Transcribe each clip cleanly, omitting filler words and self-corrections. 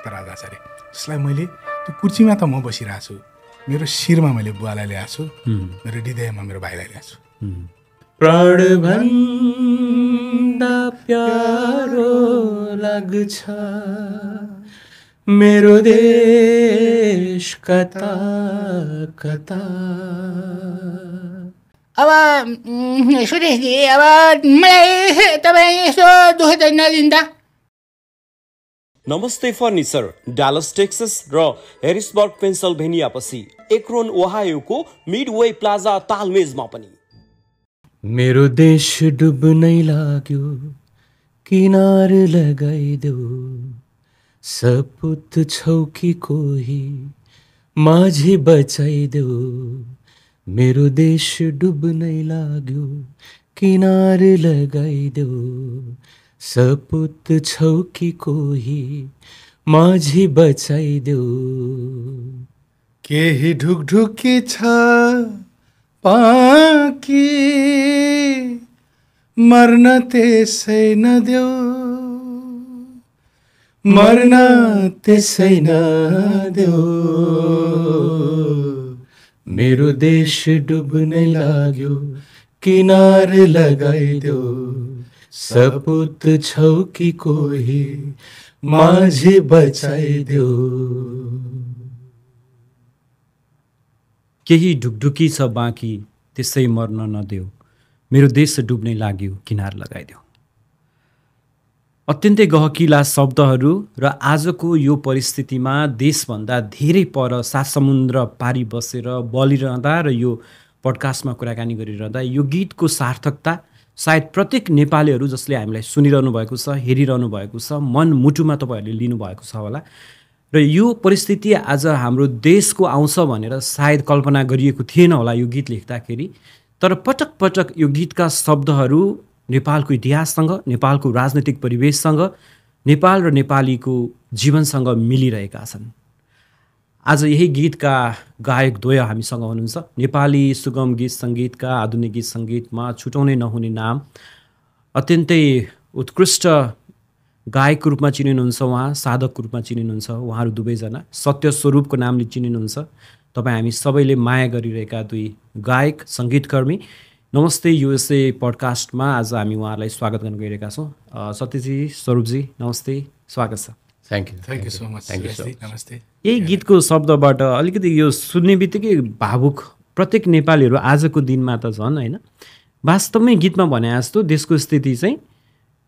भक्तराज आचार्य, जसलाई मैले त्यो कुर्सीमा त म बसिरहेको छु, मेरो शिरमा मैले बुवालाई ल्याएको छु, मेरो हृदयमा मेरो भाइलाई ल्याएको छु। प्राणभन्दा प्यारो लाग्छ मेरो देश कता कता। अब सुरेशजी, अब मलाई तपाईँ यसो दुःख चाहिँ नदिँदा। नमस्ते फर्निचर, डालस टेक्सस र हेरिसबर्ग पेन्सिल्भेनिया पछि एक्रोन ओहायोको मिडवे प्लाजा तालमेजमा पनि। मेरो देश डुब्नै लाग्यो, किनार लगाइदेऊ, सपुत छौ कि कोही माझी बचाइदेऊ। मेरो देश डुब्नै लाग्यो, किनार लगाइदेऊ, सपुत छौ कि कोही माझी बचाइदेऊ। केही ढुकढुकी छ पाकी, मर्न त्यसै नदेऊ, मर्न त्यसै नदेऊ। मेरो देश डुब्नै लाग्यो, किनार लगाइदेऊ, सपुत छौ कि कोही माझी बचाइदेऊ। केही ढुकढुकी छ बाँकी, त्यसै मर्न नदेऊ, मेरो देश डुब्नै लाग्यो, किनार लगाइदेऊ। अत्यन्तै गहकिला शब्दहरू र आजको यो परिस्थितिमा देशभन्दा धेरै पर सात समुद्र पारी बसेर बलिरहँदा र यो पडकास्टमा कुराकानी गरिरहँदा यो गीतको सार्थकता सायद प्रत्येक नेपालीहरू जसले हामीलाई सुनिरहनु भएको छ, हेरिरहनु भएको छ, मन मुटुमा तपाईँहरूले लिनुभएको छ होला। र यो परिस्थिति आज हाम्रो देशको आउँछ भनेर सायद कल्पना गरिएको थिएन होला यो गीत लेख्दाखेरि। तर पटक पटक यो गीतका शब्दहरू नेपालको इतिहाससँग, नेपालको राजनैतिक परिवेशसँग, नेपाल र नेपालीको जीवनसँग मिलिरहेका छन्। आज यही गीतका गायक द्वय हामीसँग हुनुहुन्छ। नेपाली सुगम गीत सङ्गीतका, आधुनिक गीत सङ्गीतमा छुटाउनै नहुने नाम, अत्यन्तै उत्कृष्ट गायकको रूपमा चिनिनुहुन्छ उहाँ, साधकको रूपमा चिनिनुहुन्छ उहाँहरू दुवैजना। सत्य स्वरूपको नामले चिनिनुहुन्छ तपाईँ हामी सबैले माया गरिरहेका दुई गायक सङ्गीतकर्मी। नमस्ते युएसए पडकास्टमा आज हामी उहाँहरूलाई स्वागत गर्न गइरहेका छौँ। सत्यजी, स्वरूपजी, नमस्ते, स्वागत छ। Thank you so much. नमस्ते। यही गीतको शब्दबाट अलिकति यो सुन्ने बित्तिकै भावुक प्रत्येक नेपालीहरू आजको दिनमा त झन् होइन, वास्तवमै गीतमा भने जस्तो देशको स्थिति चाहिँ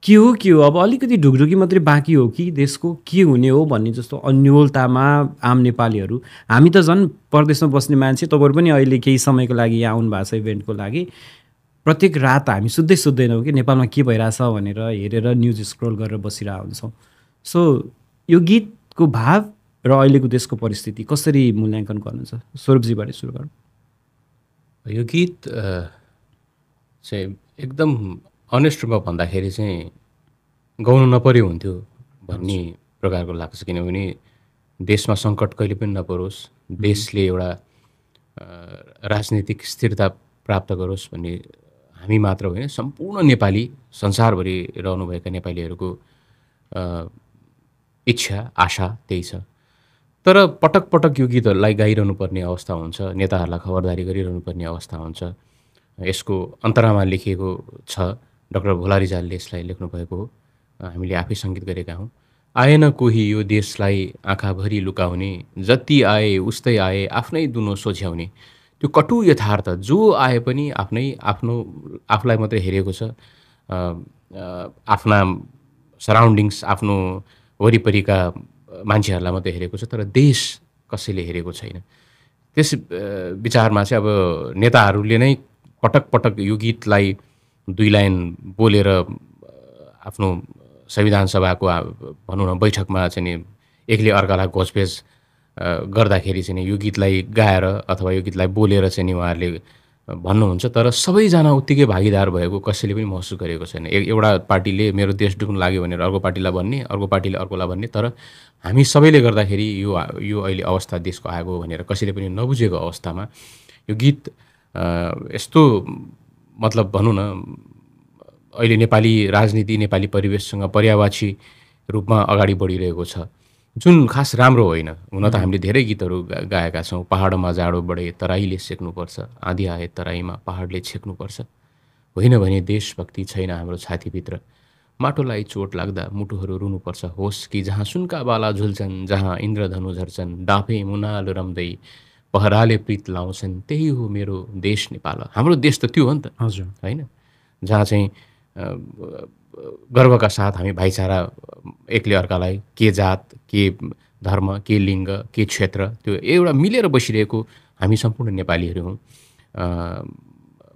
के हो अब अलिकति ढुकढुकी मात्रै बाँकी हो कि देशको के हुने हो भन्ने जस्तो अन्योलतामा आम नेपालीहरू हामी त झन् परदेशमा बस्ने मान्छे, तपाईँहरू पनि अहिले केही समयको लागि यहाँ आउनु भएको छ इभेन्टको लागि। प्रत्येक रात हामी सुत्दैनौँ कि नेपालमा के भइरहेछ भनेर हेरेर न्युज स्क्रोल गरेर बसिरहेको हुन्छौँ। सो यो गीतको भाव र अहिलेको देशको परिस्थिति कसरी मूल्याङ्कन गर्नुहुन्छ? स्वरूपजीबाट सुरु गरौँ। यो गीत चाहिँ एकदम अनेस्ट रूपमा भन्दाखेरि चाहिँ गाउनु नपर्यो हुन्थ्यो भन्ने प्रकारको लाग्छ। किनभने देशमा सङ्कट कहिले पनि नपरोस्, देशले एउटा राजनीतिक स्थिरता प्राप्त गरोस् भन्ने हामी मात्र होइन, सम्पूर्ण नेपाली, संसारभरि रहनुभएका नेपालीहरूको इच्छा, आशा त्यही छ। तर पटक पटक यो गीतहरूलाई गाइरहनु पर्ने अवस्था हुन्छ, नेताहरूलाई खबरदारी गरिरहनु पर्ने अवस्था हुन्छ। यसको अन्तरामा लेखिएको छ, डाक्टर भोला रिजालले यसलाई लेख्नुभएको हो, हामीले आफै सङ्गीत गरेका हौँ। आएन कोही यो देशलाई आँखाभरि लुकाउने, जति आए उस्तै आए आफ्नै दुनो सोझ्याउने। त्यो कटु यथार्थ, जो आए पनि आफूलाई मात्रै हेरेको छ, आफ्ना सराउन्डिङ्स, आफ्नो वरिपरिका मान्छेहरूलाई मात्रै हेरेको छ, तर देश कसैले हेरेको छैन। त्यस विचारमा चाहिँ अब नेताहरूले नै पटक पटक यो गीतलाई दुई लाइन बोलेर आफ्नो संविधान सभाको भनौँ न बैठकमा चाहिँ नि एकले अर्कालाई घोचपेच गर्दाखेरि चाहिँ यो गीतलाई गाएर अथवा यो गीतलाई बोलेर चाहिँ नि उहाँहरूले भन्नुहुन्छ। तर सबैजना उत्तिकै भागीदार भएको कसैले पनि महसुस गरेको छैन। एउटा पार्टीले मेरो देश डुब्न लाग्यो भनेर अर्को पार्टीलाई भन्ने, अर्को पार्टीले अर्कोलाई भन्ने, तर हामी सबैले गर्दाखेरि यो अहिले अवस्था देशको आएको भनेर कसैले पनि नबुझेको अवस्थामा यो गीत यस्तो मतलब भनौँ न अहिले नेपाली राजनीति, नेपाली परिवेशसँग पर्यावाची रूपमा अगाडि बढिरहेको छ। जुन खास राम्रो होइन। हुन त हामीले धेरै गीतहरू गाएका छौँ। पहाडमा जाडो बढे तराईले सेक्नुपर्छ, आँधी आए तराईमा पहाडले छेक्नुपर्छ, होइन भने देशभक्ति छैन हाम्रो छातीभित्र, माटोलाई चोट लाग्दा मुटुहरू रुनुपर्छ, होस् कि जहाँ सुनका बाला झुल्छन्, जहाँ इन्द्रधनु झर्छन्, डाँफे मुनालो रम्दै पहराले प्रीत लाउँछन्, त्यही हो मेरो देश नेपाल। हाम्रो देश त त्यो हो नि त, हजुर, होइन? जहाँ चाहिँ गर्वका साथ हामी भाइचारा एकले अर्कालाई के जात, के धर्म, के लिङ्ग, के क्षेत्र, त्यो एउटा मिलेर बसिरहेको हामी सम्पूर्ण नेपालीहरू हौँ।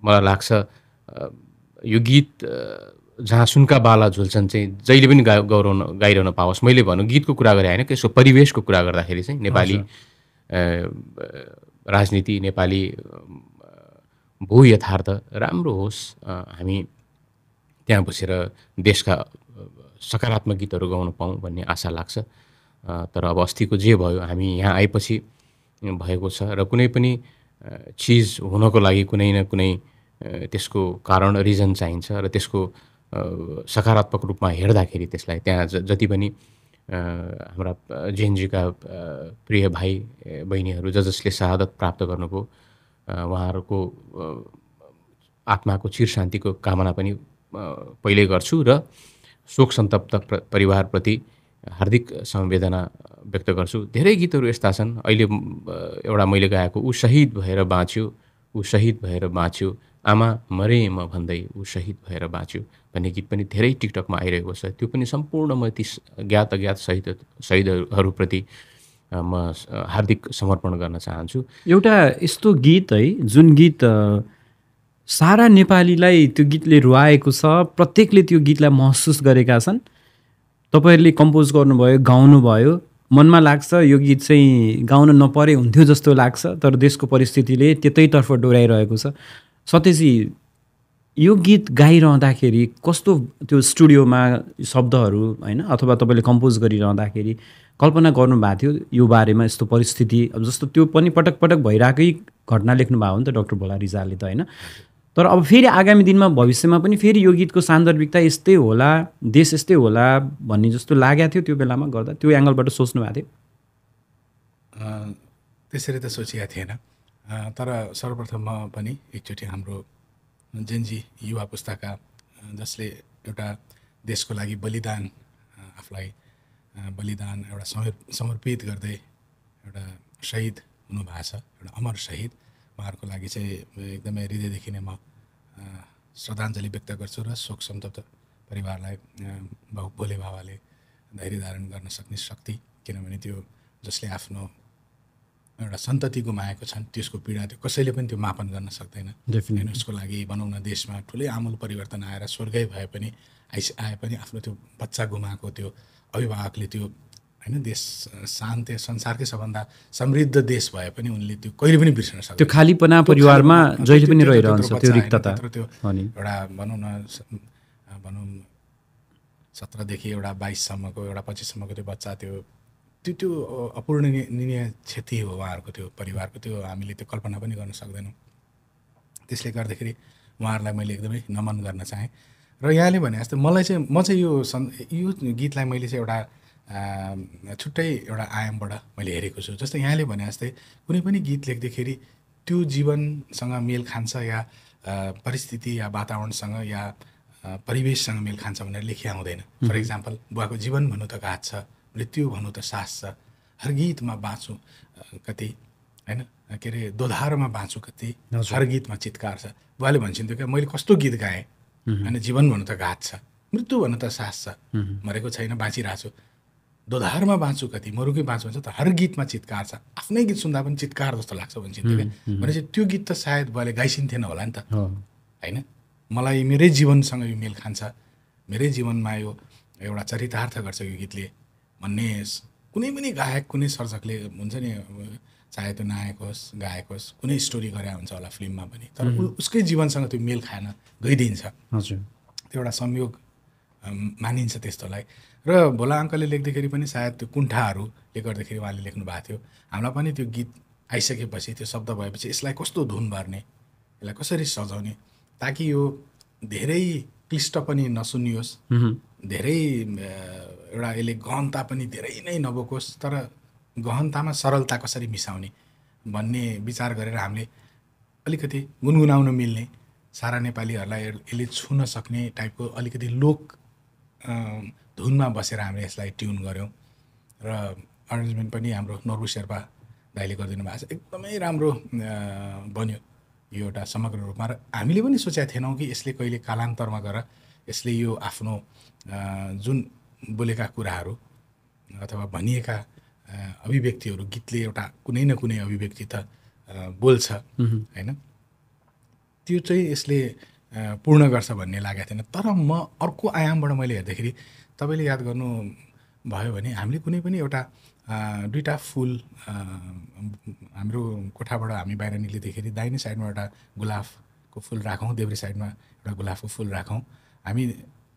मलाई लाग्छ यो गीत जहाँ सुनका बाला झुल्छन् चाहिँ जहिले पनि गाइरहन पाओस्। मैले भनौँ गीतको कुरा गरेँ होइन, यसको परिवेशको कुरा गर्दाखेरि चाहिँ नेपाली राजनीति, नेपाली भू यथार्थ राम्रो होस्, हामी त्यहाँ बसेर देशका सकारात्मक गीतहरू गाउन पाऊँ भन्ने आशा लाग्छ। तर अब अस्तिको जे भयो, हामी यहाँ आएपछि भएको छ र कुनै पनि चिज हुनको लागि कुनै न कुनै त्यसको कारण, रिजन चाहिन्छ र त्यसको सकारात्मक रूपमा हेर्दाखेरि त्यसलाई त्यहाँ जति पनि हाम्रा जेएनजीका प्रिय भाइ बहिनीहरू जसले शहादत प्राप्त गर्नुभयो, उहाँहरूको आत्माको चिर शान्तिको कामना पनि पहिले गर्छु र शोक सन्तप्त परिवारप्रति हार्दिक संवेदना व्यक्त गर्छु। धेरै गीतहरू यस्ता छन्। अहिले एउटा मैले गाएको ऊ शहीद भएर बाँच्यो, ऊ शहीद भएर बाँच्यो, आमा मरे म भन्दै ऊ शहीद भएर बाँच्यो भन्ने गीत पनि धेरै टिकटकमा आइरहेको छ। त्यो पनि सम्पूर्ण म ती ज्ञात अज्ञात शहीदहरूप्रति म हार्दिक समर्पण गर्न चाहन्छु। एउटा यस्तो गीत है जुन गीत सारा नेपालीलाई त्यो गीतले रुवाएको छ, प्रत्येकले त्यो गीतलाई महसुस गरेका छन्। तपाईँहरूले कम्पोज गर्नुभयो, गाउनुभयो, मनमा लाग्छ यो गीत चाहिँ गाउन नपरे हुन्थ्यो जस्तो लाग्छ, तर देशको परिस्थितिले त्यतैतर्फ डोराइरहेको छ। सत्यजी, यो गीत गाइरहँदाखेरि कस्तो त्यो स्टुडियोमा शब्दहरू होइन अथवा तपाईँले कम्पोज गरिरहँदाखेरि कल्पना गर्नुभएको थियो यो बारेमा, यस्तो परिस्थिति अब जस्तो त्यो पनि पटक पटक भइरहेकै घटना लेख्नुभयो नि त डाक्टर भोला रिजालले त, होइन? तर अब फेरि आगामी दिनमा भविष्यमा पनि फेरि यो गीतको सान्दर्भिकता यस्तै होला, देश यस्तै होला भन्ने जस्तो लागेको थियो त्यो बेलामा गर्दा? त्यो एङ्गलबाट सोच्नु भएको थियो? त्यसरी त सोचिएको थिएन। तर सर्वप्रथम म पनि एकचोटि हाम्रो जेनजी युवा पुस्ताका जसले एउटा देशको लागि बलिदान, आफूलाई बलिदान एउटा समर्पित गर्दै एउटा शहीद हुनुभएको छ, एउटा अमर शहीद, उहाँहरूको लागि चाहिँ एकदमै हृदयदेखि नै म श्रद्धाञ्जली व्यक्त गर्छु र शोक सन्तप्त परिवारलाई भोले बाबाले धैर्य धारण गर्न सक्ने शक्ति, किनभने त्यो जसले आफ्नो एउटा सन्तति गुमाएको छन् त्यसको पीडा त्यो कसैले पनि त्यो मापन गर्न सक्दैन। होइन, उसको लागि भनौँ न देशमा ठुलै आमूल परिवर्तन आएर स्वर्गै भए पनि आए पनि आफ्नो त्यो बच्चा गुमाएको त्यो अभिभावकले त्यो होइन देश शान्त संसारकै सबभन्दा समृद्ध देश भए पनि उनले त्यो कहिले पनि बिर्सन सक्दैन। त्यो खालीपना परिवारमा जहिले पनि रहिरहन्छ, त्यो रिक्तता। एउटा भनौँ न 17 एउटा 22सम्मको एउटा 25सम्मको त्यो बच्चा त्यो अपूर्णनीय क्षति हो उहाँहरूको, त्यो परिवारको, त्यो हामीले त्यो कल्पना पनि गर्न सक्दैनौँ। त्यसले गर्दाखेरि उहाँहरूलाई मैले एकदमै नमन गर्न चाहेँ। र यहाँले भने जस्तै मलाई चाहिँ म चाहिँ यो गीतलाई मैले चाहिँ एउटा छुट्टै एउटा आयामबाट मैले हेरेको छु। जस्तै यहाँले भने जस्तै कुनै पनि गीत लेख्दाखेरि त्यो जीवनसँग मेल खान्छ या परिस्थिति या वातावरणसँग या परिवेशसँग मेल खान्छ भनेर लेखिया हुँदैन। फर इक्जाम्पल, बुवाको जीवन भन्नु त घात छ, मृत्यु भन्नु त सास छ, हर गीतमा बाँचु कति, होइन के अरे दोधारमा बाँचु कति, हर गीतमा चित्कार छ। बुवाले भन्छन्थ्यो क्या मैले कस्तो गीत गाएँ, होइन जीवन भन्नु त घात छ, मृत्यु भन्नु त सास छ, मरेको छैन बाँचिरहेको छु, दोधारमा बाँचु कति, मरुकै बाँचु भन्छ त हर गीतमा चित्कार छ। आफ्नै गीत सुन्दा पनि चित्कार जस्तो लाग्छ भन्छन्थ्यो क्या। भनेपछि त्यो गीत त सायद बुवाले गाइसिन्थेन होला नि त, होइन? मलाई मेरै जीवनसँग यो मेल खान्छ, मेरै जीवनमा यो एउटा चरितार्थ गर्छ यो गीतले भन्ने कुनै पनि गायक, कुनै सर्जकले हुन्छ नि, चाहे त्यो नायक होस्, गायक होस्, कुनै स्टोरी गरे हुन्छ होला फिल्ममा पनि, तर उसकै जीवनसँग त्यो मेल खान गइदिन्छ। हजुर, त्यो एउटा संयोग मानिन्छ त्यस्तोलाई। र भोला अङ्कलले लेख्दाखेरि पनि सायद त्यो कुण्ठाहरूले गर्दाखेरि उहाँले लेख्नु भएको थियो। हामीलाई पनि त्यो गीत आइसकेपछि, त्यो शब्द भएपछि यसलाई कस्तो धुन भर्ने, यसलाई कसरी सजाउने ताकि यो धेरै क्लिष्ट पनि नसुनियोस्, धेरै एउटा यसले गहनता पनि धेरै नै नबोकोस्, तर गहनतामा सरलता कसरी मिसाउने भन्ने विचार गरेर हामीले अलिकति गुनगुनाउन मिल्ने, सारा नेपालीहरूलाई यसले छुन सक्ने टाइपको अलिकति लोक धुनमा बसेर हामीले यसलाई ट्युन गऱ्यौँ। र अरेन्जमेन्ट पनि हाम्रो नर्बु शेर्पा दाइले गरिदिनु भएको छ, एकदमै राम्रो बन्यो यो एउटा समग्र रूपमा। र हामीले पनि सोचेका थिएनौँ कि यसले कहिले कालान्तरमा गएर यसले यो आफ्नो जुन बोलेका कुराहरू अथवा भनिएका अभिव्यक्तिहरू, गीतले एउटा कुनै न कुनै अभिव्यक्ति त बोल्छ होइन, त्यो चाहिँ यसले पूर्ण गर्छ भन्ने लागेको थिएन। तर म अर्को आयामबाट मैले हेर्दाखेरि तपाईँले याद गर्नु भयो भने हामीले कुनै पनि एउटा दुईवटा फुल हाम्रो कोठाबाट हामी बाहिर निक्लिँदाखेरि दाहिने साइडमा एउटा गुलाबको फुल राखौँ, देब्रे साइडमा एउटा गुलाबको फुल राखौँ। हामी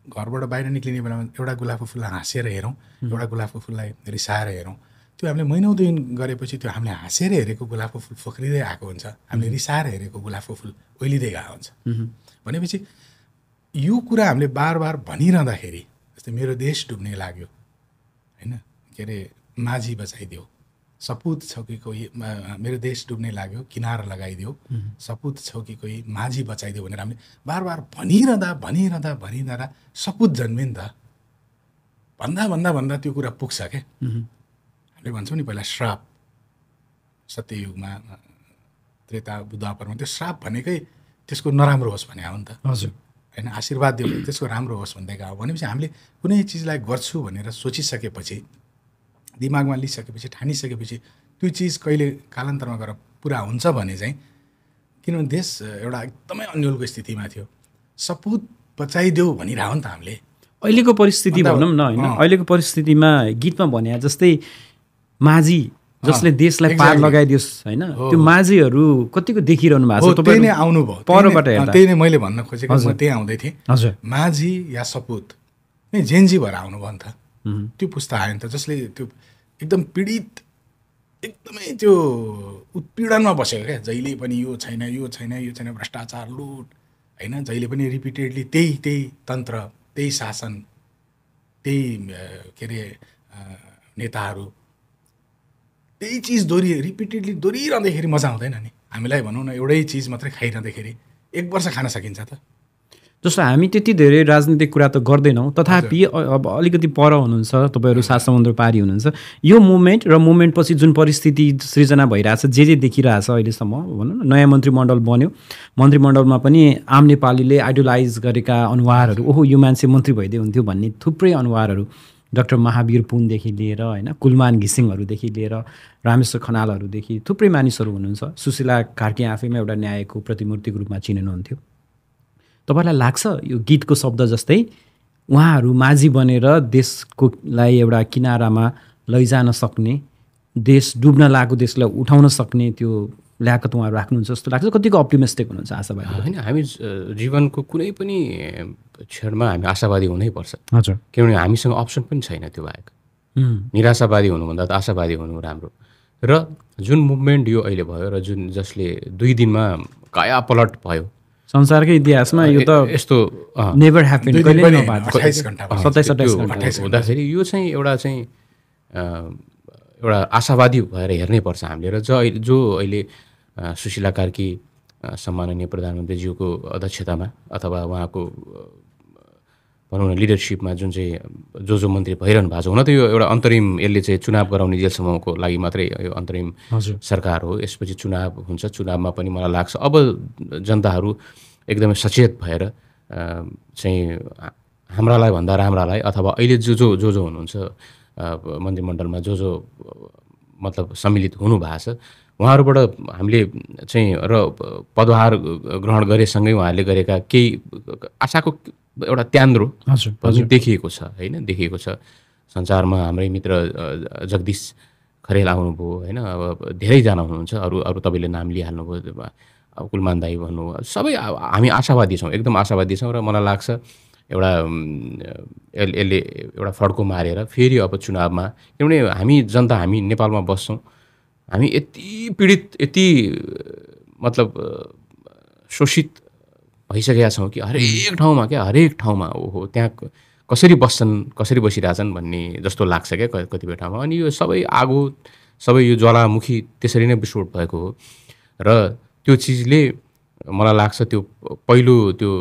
घरबाट बाहिर निक्लिने बेलामा एउटा गुलाबको फुललाई हाँसेर हेरौँ, एउटा गुलाबको फुललाई रिसाएर हेरौँ। त्यो हामीले महिनौ दिन गरेपछि त्यो हामीले हाँसेर हेरेको गुलाबको फुल फोक्रिँदै आएको हुन्छ, हामीले रिसाएर हेरेको गुलाबको फुल ओइलिँदै गएको हुन्छ। भनेपछि यो कुरा हामीले बार बार भनिरहँदाखेरि, जस्तै मेरो देश डुब्ने लाग्यो होइन, के अरे माझी बचाइदेऊ, सपुत छौ कि कोही, मेरो देश डुब्ने लाग्यो किनार लगाइदेऊ, सपुत छौ कि कोही माझी बचाइदेऊ भनेर हामीले बार बार भनिरहँदा सपुत जन्मे नि त। भन्दा त्यो कुरा पुग्छ क्या। हामीले भन्छौँ नि पहिला श्राप, सत्ययुगमा त्रेता द्वापरमा त्यो श्राप भनेकै त्यसको नराम्रो होस् भने हो नि त। हजुर होइन, आशीर्वाद दियो भने त्यसको राम्रो होस् भन्दै गयो। भनेपछि हामीले कुनै चिजलाई गर्छु भनेर सोचिसकेपछि, दिमागमा लिइसकेपछि, ठानिसकेपछि त्यो चिज कहिले कालान्तरमा गएर पुरा हुन्छ भने चाहिँ, किनभने देश एउटा एकदमै अन्यलको स्थितिमा थियो, सपुत बचाइदेऊ भनिरह नि त हामीले। अहिलेको परिस्थिति भनौँ न होइन, अहिलेको परिस्थितिमा गीतमा भने जस्तै माझी जसले देशलाई पार लगाइदियोस् होइन, त्यो माझीहरू कतिको देखिरहनु भएको छ। त्यही नै आउनुभयो परबाट हेर्दा, त्यही नै मैले भन्न खोजेको, म त्यही आउँदै थिएँ। हजुर, माझी या सपुत नै जेन्जी भएर आउनुभयो नि त। त्यो पुस्ता आयो नि त जसले त्यो एकदम पीडित, एकदमै त्यो उत्पीडनमा बसेको क्या, जहिले पनि यो छैन यो छैन यो छैन, भ्रष्टाचार, लुट होइन, जहिले पनि रिपिटेडली त्यही तन्त्र, त्यही शासन, त्यही के अरे नेताहरू, त्यही चिज रिपिटेडली दोहोरिरहँदाखेरि मजा आउँदैन नि। हामीलाई भनौँ न एउटै चिज मात्रै खाइरहँदाखेरि 1 वर्ष खान सकिन्छ त। जस्तो हामी त्यति धेरै राजनीतिक कुरा त गर्दैनौँ, तथापि अब अलिकति पर हुनुहुन्छ तपाईँहरू, सात समुद्र पारी हुनुहुन्छ। यो मुभमेन्ट र मुभमेन्टपछि जुन परिस्थिति सृजना भइरहेछ, जे देखिरहेछ अहिलेसम्म भनौँ न, नयाँ मन्त्रीमण्डल बन्यो, मन्त्रीमण्डलमा पनि आम नेपालीले आइडोलाइज गरेका अनुहारहरू, ओहो यो मान्छे मन्त्री भइदिए हुन्थ्यो भन्ने थुप्रै अनुहारहरू, डाक्टर महावीर पुनदेखि लिएर होइन, कुलमान घिसिङहरूदेखि लिएर रामेश्वर खनालहरूदेखि थुप्रै मानिसहरू हुनुहुन्छ। सुशीला कार्की आफैमा एउटा न्यायको प्रतिमूर्तिको रूपमा चिनिनुहुन्थ्यो। तपाईँलाई लाग्छ यो गीतको शब्द जस्तै उहाँहरू माझी बनेर देशकोलाई एउटा किनारामा लैजान सक्ने, देश डुब्न लागेको देशलाई उठाउन सक्ने त्यो ल्याकत उहाँहरू राख्नुहुन्छ जस्तो लाग्छ? कतिको अप्टिमिस्टिक हुनुहुन्छ, आशावादी? होइन, हामी जीवनको कुनै पनि क्षणमा हामी आशावादी हुनैपर्छ। हजुर, किनभने हामीसँग अप्सन पनि छैन त्यो बाहेक। निराशावादी हुनुभन्दा त आशावादी हुनु राम्रो। र जुन मुभमेन्ट यो अहिले भयो र जसले 2 दिनमा काया पलट भयो संसारकै इतिहासमा, यो त यस्तो नेभर ह्यापन, कहिले नभएको, 28 घण्टा 27 घण्टा हुँदाखेरि यो चाहिँ एउटा आशावादी भएर हेर्नै पर्छ हामीले। र जो अहिले सुशीला कार्की सम्माननीय प्रधानमन्त्रीज्यूको अध्यक्षतामा अथवा उहाँको भनौँ न लिडरसिपमा जुन चाहिँ जो मन्त्री भइरहनु भएको छ, हुन त यो एउटा अन्तरिम, यसले चाहिँ चुनाव गराउने जेलसम्मको लागि मात्रै यो अन्तरिम सरकार हो। यसपछि चुनाव हुन्छ, चुनावमा पनि मलाई लाग्छ अब जनताहरू एकदमै सचेत भएर चाहिँ हाम्रालाई भन्दा राम्रालाई, अथवा अहिले जो हुनुहुन्छ मन्त्रीमण्डलमा जो मतलब सम्मिलित हुनुभएको छ, उहाँहरूबाट हामीले चाहिँ र पदभार ग्रहण गरेसँगै उहाँहरूले गरेका केही आशाको एउटा त्यान्द्रो देखिएको छ होइन, देखिएको छ। सञ्चारमा हाम्रै मित्र जगदीश खरेल आउनुभयो होइन, अब धेरैजना हुनुहुन्छ, अरू तपाईँले नाम लिइहाल्नुभयो, अब कुलमान दाई भन्नुभयो, सबै हामी आशावादी छौँ, एकदम आशावादी छौँ। र मलाई लाग्छ एउटा यसले एउटा फड्को मारेर फेरि अब चुनावमा, किनभने हामी जनता, हामी नेपालमा बस्छौँ, हामी यति पीडित, यति मतलब शोषित भइसकेका छौँ कि हरेक ठाउँमा ओहो त्यहाँ कसरी बस्छन् कसरी बसिरहेछन् भन्ने जस्तो लाग्छ क्या कतिपय ठाउँमा। अनि यो सबै आगो सबै यो ज्वालामुखी त्यसरी नै विस्फोट भएको हो र त्यो चिजले मलाई लाग्छ त्यो पहिलो त्यो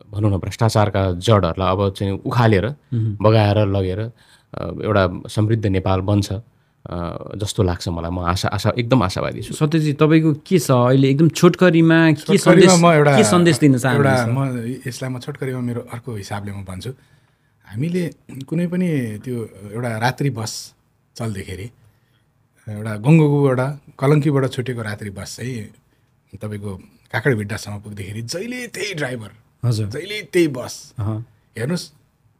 भनौँ न भ्रष्टाचारका जडहरूलाई अब चाहिँ उखालेर बगाएर लगेर एउटा समृद्ध नेपाल बन्छ जस्तो लाग्छ मलाई। म एकदम आशावादी छु। सत्यजी तपाईँको के छ अहिले एकदम छोटकरीमा के सन्देश दिन चाहनुहुन्छ? म यसलाई म छोटकरीमा मेरो अर्को हिसाबले म भन्छु, हामीले कुनै पनि त्यो एउटा रात्रि बस चल्दाखेरि एउटा गङ्गोबाट कलङ्कीबाट छुटेको रात्रि बस चाहिँ तपाईँको काकडभिट्टासम्म पुग्दाखेरि जहिले त्यही ड्राइभर, हजुर जहिले त्यही बस। हेर्नुहोस्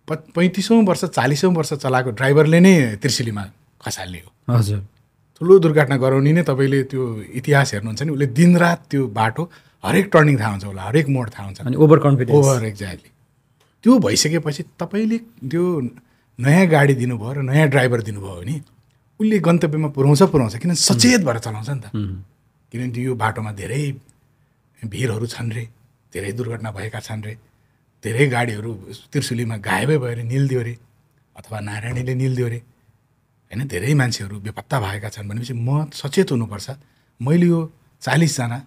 35औँ वर्ष 40औँ वर्ष चलाएको ड्राइभरले नै त्रिशुलीमा खसालियो। हजुर ठुलो दुर्घटना गराउने नै तपाईँले त्यो इतिहास हेर्नुहुन्छ नि, उसले दिनरात त्यो बाटो हरेक टर्निङ थाहा हुन्छ उसलाई, हरेक मोड थाहा हुन्छ। अनि ओभर कन्फिडेन्स एक्ज्याक्टली त्यो भइसकेपछि तपाईँले त्यो नयाँ गाडी दिनुभयो र नयाँ ड्राइभर दिनुभयो भने उसले गन्तव्यमा पुर्याउँछ किन सचेत भएर चलाउँछ नि त। किनभने यो बाटोमा धेरै भिरहरू छन् रे, धेरै दुर्घटना भएका छन् रे, धेरै गाडीहरू त्रिशुलीमा गायबै भयो अरे, निल्दियो अरे, अथवा नारायणीले निल्दियो अरे होइन, धेरै मान्छेहरू बेपत्ता भएका छन् भनेपछि म सचेत हुनुपर्छ। मैले यो 40 जना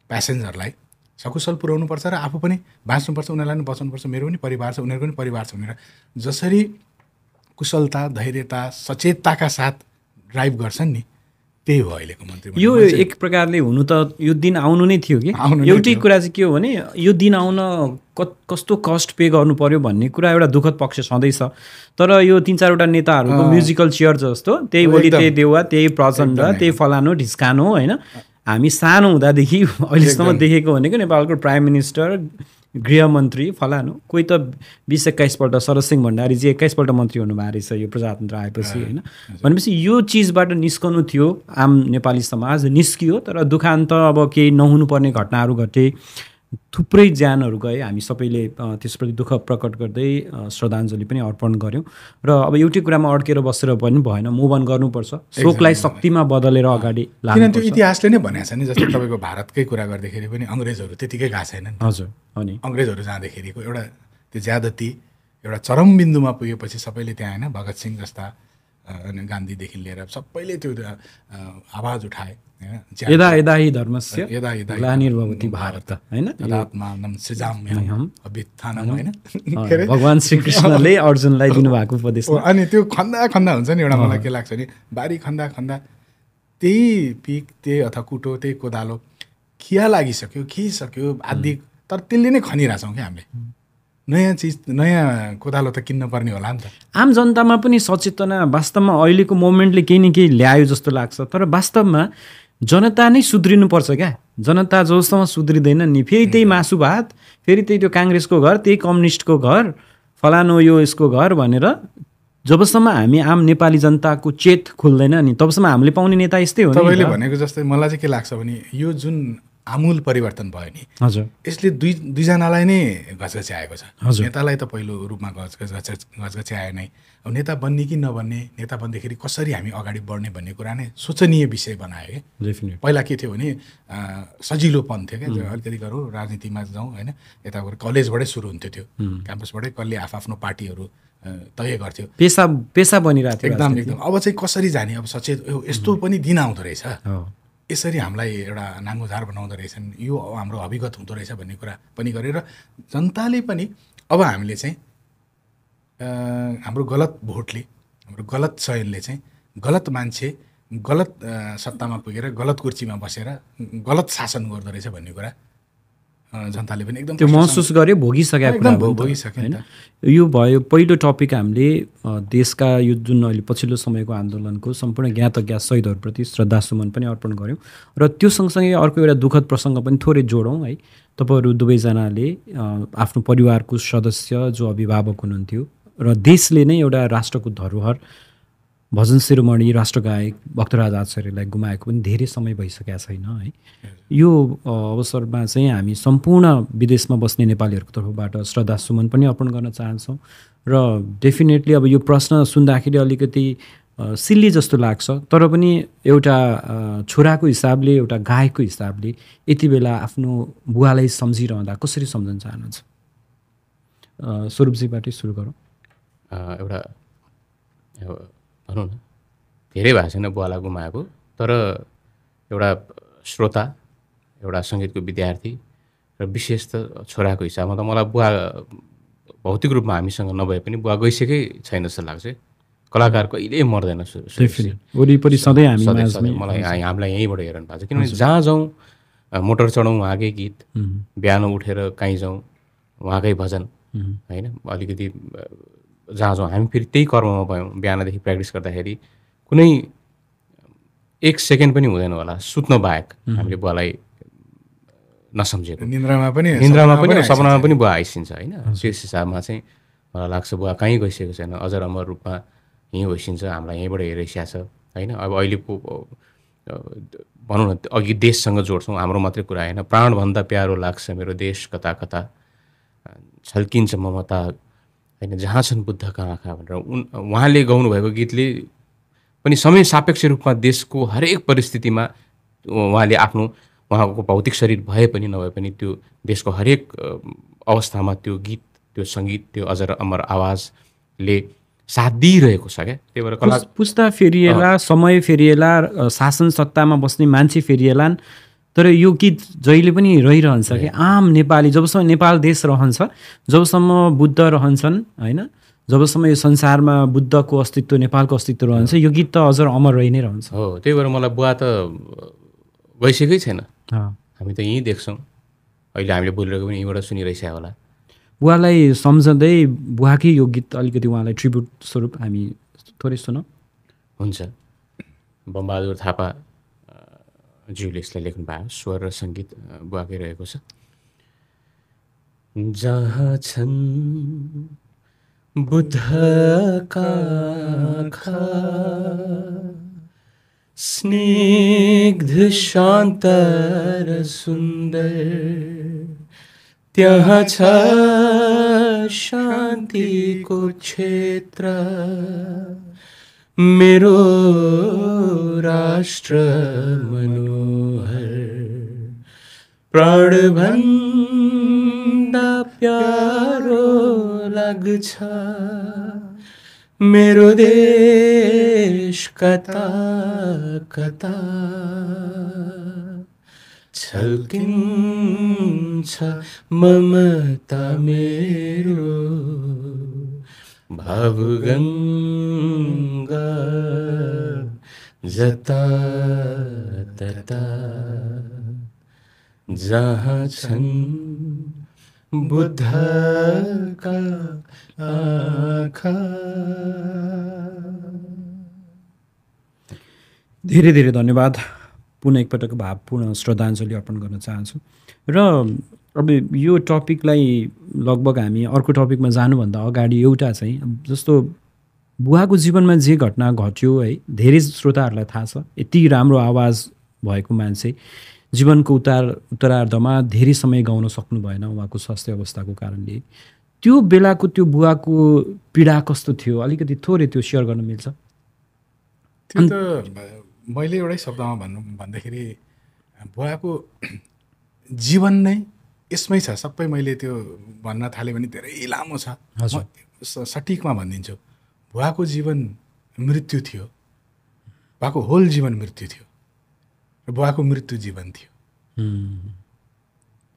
प्यासेन्जरलाई सकुशल पुर्याउनुपर्छ र आफू पनि बाँच्नुपर्छ, उनीहरूलाई पनि बचाउनुपर्छ, मेरो पनि परिवार छ उनीहरूको पनि परिवार छ भनेर जसरी कुशलता, धैर्यता, सचेतताका साथ ड्राइभ गर्छन् नि, त्यही हो अहिलेको मन्त्री। यो एक प्रकारले हुनु त यो दिन आउनु नै थियो कि एउटै कुरा चाहिँ के हो भने यो दिन आउन कस्तो कस्ट पे गर्नु पर्यो भन्ने कुरा एउटा दुःखद पक्ष छँदैछ। तर यो 3-4वटा नेताहरूको म्युजिकल चेयर जस्तो त्यही ओली त्यही देउवा त्यही प्रचण्ड त्यही फलानो ढिस्कानो होइन, हामी सानो हुँदादेखि अहिलेसम्म देखेको भनेको नेपालको प्राइम मिनिस्टर, गृहमन्त्री फलानु, कोही त 20-21 पल्ट शरद सिंह भण्डारीजी 21 पल्ट मन्त्री हुनुभएको रहेछ यो प्रजातन्त्र आएपछि होइन। भनेपछि यो चिजबाट निस्कनु थियो, आम नेपाली समाज निस्कियो, तर दुखान्त अब केही नहुनुपर्ने घटनाहरू घटे, थुप्रै ज्यानहरू गए। हामी सबैले त्यसप्रति दुःख प्रकट गर्दै श्रद्धाञ्जली पनि अर्पण गऱ्यौँ र अब एउटै कुरामा अड्केर बसेर पनि भएन, मुभ अन गर्नुपर्छ, शोकलाई शक्तिमा बदलेर अगाडि लाग्नु। किन त्यो इतिहासले नै भनेको छ नि, जस्तै तपाईँको भारतकै कुरा गर्दाखेरि पनि अङ्ग्रेजहरू त्यतिकै गएको छैनन्। हजुर अनि अङ्ग्रेजहरू जाँदाखेरिको एउटा त्यो ज्यादती एउटा चरम बिन्दुमा पुगेपछि सबैले त्यहाँ होइन भगत सिंह जस्ता अनि गान्धीदेखि लिएर सबैले त्यो आवाज उठाए होइन, यदा यदा हि धर्मस्य यदा यदा ग्लानिर्भवति भारत होइन, तदात्मानं सृजाम्यहम् अभ्युत्थानं होइन, भगवान् श्रीकृष्णले अर्जुनलाई दिनुभएको उपदेश। अनि त्यो खन्दा हुन्छ नि, एउटा मलाई के लाग्छ नि, बारी खन्दा त्यही पिक त्यही अथवा कुटो त्यही कोदालो खिया लागिसक्यो, खिसक्यो आदि, तर त्यसले नै खनिरहेछौँ क्या हामीले। नयाँ चिज नयाँ कोदालो त किन्न पर्ने होला नि त। आम जनतामा पनि सचेतना वास्तवमा अहिलेको मोमेन्टले केही न केही ल्यायो जस्तो लाग्छ, तर वास्तवमा जनता नै सुध्रिनुपर्छ क्या। जनता जबसम्म सुध्रिँदैन नि, फेरि त्यही मासु भात, फेरि त्यही त्यो काङ्ग्रेसको घर, त्यही कम्युनिस्टको घर, फलानु यो यसको घर भनेर जबसम्म हामी आम नेपाली जनताको चेत खुल्दैन नि तबसम्म हामीले पाउने नेता यस्तै हो। तपाईँले भनेको जस्तै मलाई चाहिँ के लाग्छ भने यो जुन आमूल परिवर्तन भयो नि, हजुर, यसले दुईजनालाई नै घचघच्याएको छ। नेतालाई त पहिलो रूपमा घचघच्याए नै, अब नेता बन्ने कि नबन्ने, नेता बन्दाखेरि कसरी हामी अगाडि बढ्ने भन्ने कुरा नै सोचनीय विषय बनायो क्या। पहिला के थियो भने सजिलोपन थियो क्या, अलिकति गरौँ राजनीतिमा जाउँ होइन, यता कलेजबाटै सुरु हुन्थ्यो, त्यो क्याम्पसबाटै कसले आफ्नो पार्टीहरू तय गर्थ्यो, पेसा बनिरहेको थियो एकदम। अब चाहिँ कसरी जाने, अब सचेत यस्तो पनि दिन आउँदो रहेछ, यसरी हामीलाई एउटा नाङ्गोझार बनाउँदो रहेछन्, यो हाम्रो अभिगत हुँदो रहेछ भन्ने कुरा पनि गरेर जनताले पनि अब हामीले चाहिँ हाम्रो गलत भोटले, हाम्रो गलत चयनले चाहिँ गलत मान्छे गलत सत्तामा पुगेर गलत कुर्सीमा बसेर गलत शासन गर्दो रहेछ भन्ने कुरा जनताले पनि एकदम त्यो महसुस गरे, भोगिसकेको भोगिसक्यो। यो भयो पहिलो टपिक। हामीले देशका यो जुन अहिले पछिल्लो समयको आन्दोलनको सम्पूर्ण ज्ञात अज्ञात शहीदहरूप्रति श्रद्धासुमन पनि अर्पण गऱ्यौँ र त्यो सँगसँगै अर्को एउटा दुःखद प्रसङ्ग पनि थोरै जोडौँ है। तपाईँहरू दुवैजनाले आफ्नो परिवारको सदस्य जो अभिभावक हुनुहुन्थ्यो र देशले नै एउटा राष्ट्रको धरोहर भजन शिरोमणि राष्ट्रगायक भक्तराज आचार्यलाई गुमाएको पनि धेरै समय भइसकेको छैन है। यो अवसरमा चाहिँ हामी सम्पूर्ण विदेशमा बस्ने नेपालीहरूको तर्फबाट श्रद्धासुमन पनि अर्पण गर्न चाहन्छौँ र डेफिनेटली अब यो प्रश्न सुन्दाखेरि अलिकति सिल्ली जस्तो लाग्छ, तर पनि एउटा छोराको हिसाबले, एउटा गायकको हिसाबले यति बेला आफ्नो बुवालाई सम्झिरहँदा कसरी सम्झन चाहनुहुन्छ? स्वरूपजीबाटै सुरु गरौँ। एउटा भनौँ न धेरै भएको छैन बुवालाई गुमाएको, तर एउटा श्रोता, एउटा सङ्गीतको विद्यार्थी र विशेष त छोराको हिसाबमा त मलाई बुवा भौतिक रूपमा हामीसँग नभए पनि बुवा गइसकै छैन जस्तो लाग्छ। कलाकार कहिल्यै मर्दैन। वरिपरि सधैँ मलाई हामीलाई यहीँबाट हेर्नु भएको छ, किनभने जहाँ जाउँ मोटर चढौँ उहाँकै गीत, बिहान उठेर कहीँ जाउँ उहाँकै भजन होइन। अलिकति जहाँ जाउँ हामी फेरि त्यही कर्ममा भयौँ। बिहानदेखि प्र्याक्टिस गर्दाखेरि कुनै 1 सेकेन्ड पनि हुँदैन होला सुत्न बाहेक हामीले बुवालाई नसम्झेको। निन्द्रामा पनि सपनामा पनि बुवा आइसिन्छ होइन। त्यस हिसाबमा चाहिँ मलाई लाग्छ बुवा कहीँ गइसकेको छैन, अजर अमर रूपमा यहीँ होइसिन्छ, हामीलाई यहीँबाट हेरिसकेको छ होइन। अब अहिलेको भनौँ न अघि देशसँग जोड्छौँ, हाम्रो मात्रै कुरा होइन, प्राणभन्दा प्यारो लाग्छ मेरो देश कता कता, छल्किन्छ ममता होइन, जहाँ छन् बुद्धका आँखा भनेर उहाँले गाउनुभएको गीतले पनि समय सापेक्ष रूपमा देशको हरेक परिस्थितिमा उहाँले आफ्नो उहाँको भौतिक शरीर भए पनि नभए पनि त्यो देशको हरेक अवस्थामा त्यो गीत, त्यो सङ्गीत, त्यो अजर अमर आवाजले साथ दिइरहेको छ क्या। त्यही भएर पुस्ता फेरिएला, समय फेरिएला, शासन सत्तामा बस्ने मान्छे फेरिएलान्, तर यो गीत जहिले पनि रहिरहन्छ कि आम नेपाली जबसम्म नेपाल देश रहन्छ, जबसम्म बुद्ध रहन्छन् होइन, जबसम्म यो संसारमा बुद्धको अस्तित्व, नेपालको अस्तित्व रहन्छ, यो गीत त अझ अमर रहि नै रहन्छ। हो, त्यही भएर मलाई बुवा त गइसकै छैन, हामी त यहीँ देख्छौँ। अहिले हामीले बोलिरहेको पनि यहीँबाट सुनिरहेछ होला। बुवालाई सम्झँदै बुवाकै यो गीत अलिकति उहाँलाई ट्रिब्युट स्वरूप हामी थोरै सुनौँ। हुन्छ। बमबहादुर थापा ज्यूले यसलाई लेख्नु भयो, स्वर र सङ्गीत बुवाकै रहेको छ। जहाँ छन् बुद्धका आँखा, स्निग्ध शान्त र सुन्दर, त्यहाँ छ शान्तिको क्षेत्र, मेरो राष्ट्र मनोहर, प्राणभन्दा प्यारो लाग्छ मेरो देश कता कता, छल्किन्छ ममता मेरो भावगङ्गा, जता तता जहाँ छन् बुद्धका आँखा। धेरै धेरै धन्यवाद। पुनः एकपटक भावपूर्ण श्रद्धाञ्जली अर्पण गर्न चाहन्छु। र अब यो टपिकलाई लगभग हामी अर्को टपिकमा जानुभन्दा अगाडि एउटा चाहिँ जस्तो बुवाको जीवनमा जे घटना घट्यो है, धेरै श्रोताहरूलाई थाहा छ, यति राम्रो आवाज भएको मान्छे जीवनको उत्तरार्धमा धेरै समय गाउन सक्नु भएन उहाँको स्वास्थ्य अवस्थाको कारणले। त्यो बेलाको त्यो बुवाको पीडा कस्तो थियो, अलिकति थोरै त्यो सेयर गर्न मिल्छ? त्यो त मैले एउटै शब्दमा भन्दाखेरि बुवाको जीवन नै यसमै छ सबै। मैले त्यो भन्न थालेँ भने धेरै लामो छ, सठिकमा भनिदिन्छु। बुवाको जीवन मृत्यु थियो, बुवाको होल जीवन मृत्यु थियो, र बुवाको मृत्यु जीवन थियो।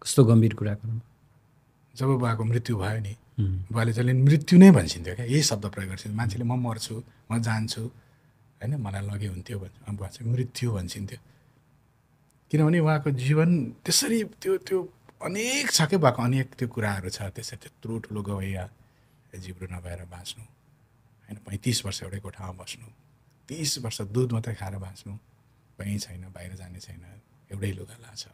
कस्तो गम्भीर कुरा गर्नु। जब बुवाको मृत्यु भयो नि, बुवाले जसले मृत्यु नै भन्छिन्थ्यो क्या, यही शब्द प्रयोग गर्छ। मान्छेले म मर्छु, म जान्छु होइन, मलाई लगे हुन्थ्यो भन्छ, बुवा चाहिँ मृत्यु भन्छिन्थ्यो। किनभने उहाँको जीवन त्यसरी त्यो अनेक छ क्या, बुवाको अनेक त्यो कुराहरू छ। त्यसरी त्यत्रो ठुलो गवैया जिब्रो नभएर बाँच्नु होइन, 35 वर्ष एउटै कोठामा बस्नु, 30 वर्ष दुध मात्रै खाएर बाँच्नु, कहीँ छैन, बाहिर जाने छैन, एउटै लुगा लाछ,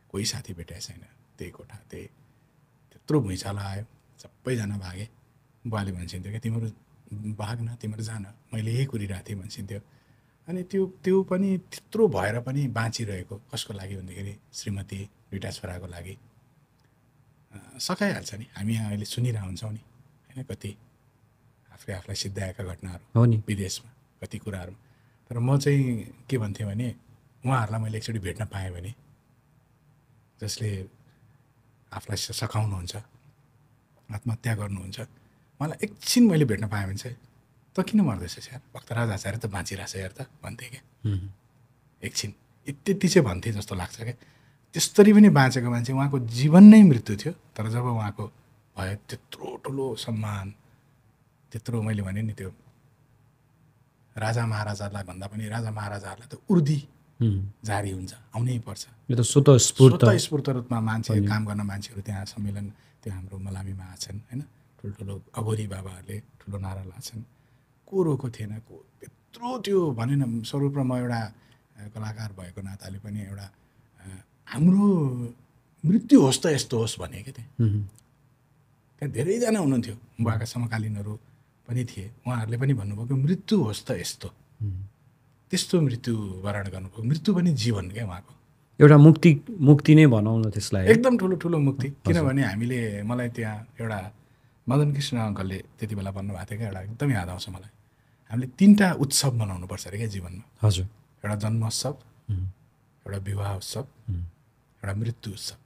कोही साथी भेटाएको छैन, त्यही कोठा, त्यत्रो भुइँचालो आयो, सबैजना भागे। बुवाले भन्छिन्थ्यो क्या, तिमीहरू भाग्न, तिमीहरू जान, मैले यही कुरिरहेको थिएँ भन्छिन्थ्यो। अनि त्यो पनि त्यत्रो भएर पनि बाँचिरहेको कसको लागि भन्दाखेरि श्रीमती, 2टा छोराको लागि। सकाइहाल्छ नि, हामी यहाँ अहिले सुनिरहेको हुन्छौँ नि होइन, कति आफूले आफूलाई सिद्धाएका घटनाहरू हो नि विदेशमा, कति कुराहरू। तर म चाहिँ के भन्थेँ भने उहाँहरूलाई मैले एकचोटि भेट्न पाएँ भने, जसले आफूलाई सकाउनुहुन्छ, आत्महत्या गर्नुहुन्छ, मलाई एकछिन मैले भेट्न पाएँ भने चाहिँ त किन मर्दैछस् यार, भक्तराज आचार्य त बाँचिरहेछ यार त भन्थेँ क्या। एकछिन यति चाहिँ भन्थेँ जस्तो लाग्छ क्या। त्यसरी पनि बाँचेको मान्छे, उहाँको जीवन नै मृत्यु थियो, तर जब उहाँको भयो त्यत्रो ठुलो सम्मान, त्यत्रो मैले भने नि त्यो राजा महाराजालाई भन्दा पनि राजा महाराजाहरूलाई त उर्दी जारी हुन्छ, आउनै पर्छ। यो त स्वतःस्फूर्त रूपमा मान्छे काम गर्न मान्छेहरू त्यहाँ सम्मेलन, त्यो हाम्रो मलामीमा आछन् होइन, ठुल्ठुलो अघोरी बाबाहरूले ठुलो नारा लाछन्। को रोको थिएन, को त्यत्रो त्यो भने न स्वरूप र म एउटा कलाकार भएको नाताले पनि एउटा हाम्रो मृत्यु होस् त यस्तो होस् भने क्या थिएँ। त्यहाँ धेरैजना हुनुहुन्थ्यो, बुवाका समकालीनहरू पनि थिए, उहाँहरूले पनि भन्नुभयो कि मृत्यु होस् त यस्तो, त्यस्तो मृत्यु वरण गर्नुभयो। मृत्यु पनि जीवन क्या उहाँको, एउटा मुक्ति नै भनौँ न त्यसलाई, एकदम ठुलो मुक्ति। किनभने हामीले, मलाई त्यहाँ एउटा मदन कृष्ण अङ्कलले त्यति बेला भन्नुभएको थियो क्या, एउटा एकदम याद आउँछ मलाई, हामीले 3टा उत्सव मनाउनुपर्छ अरे क्या जीवनमा। हजुर, एउटा जन्मोत्सव, एउटा विवाह उत्सव, एउटा मृत्यु उत्सव।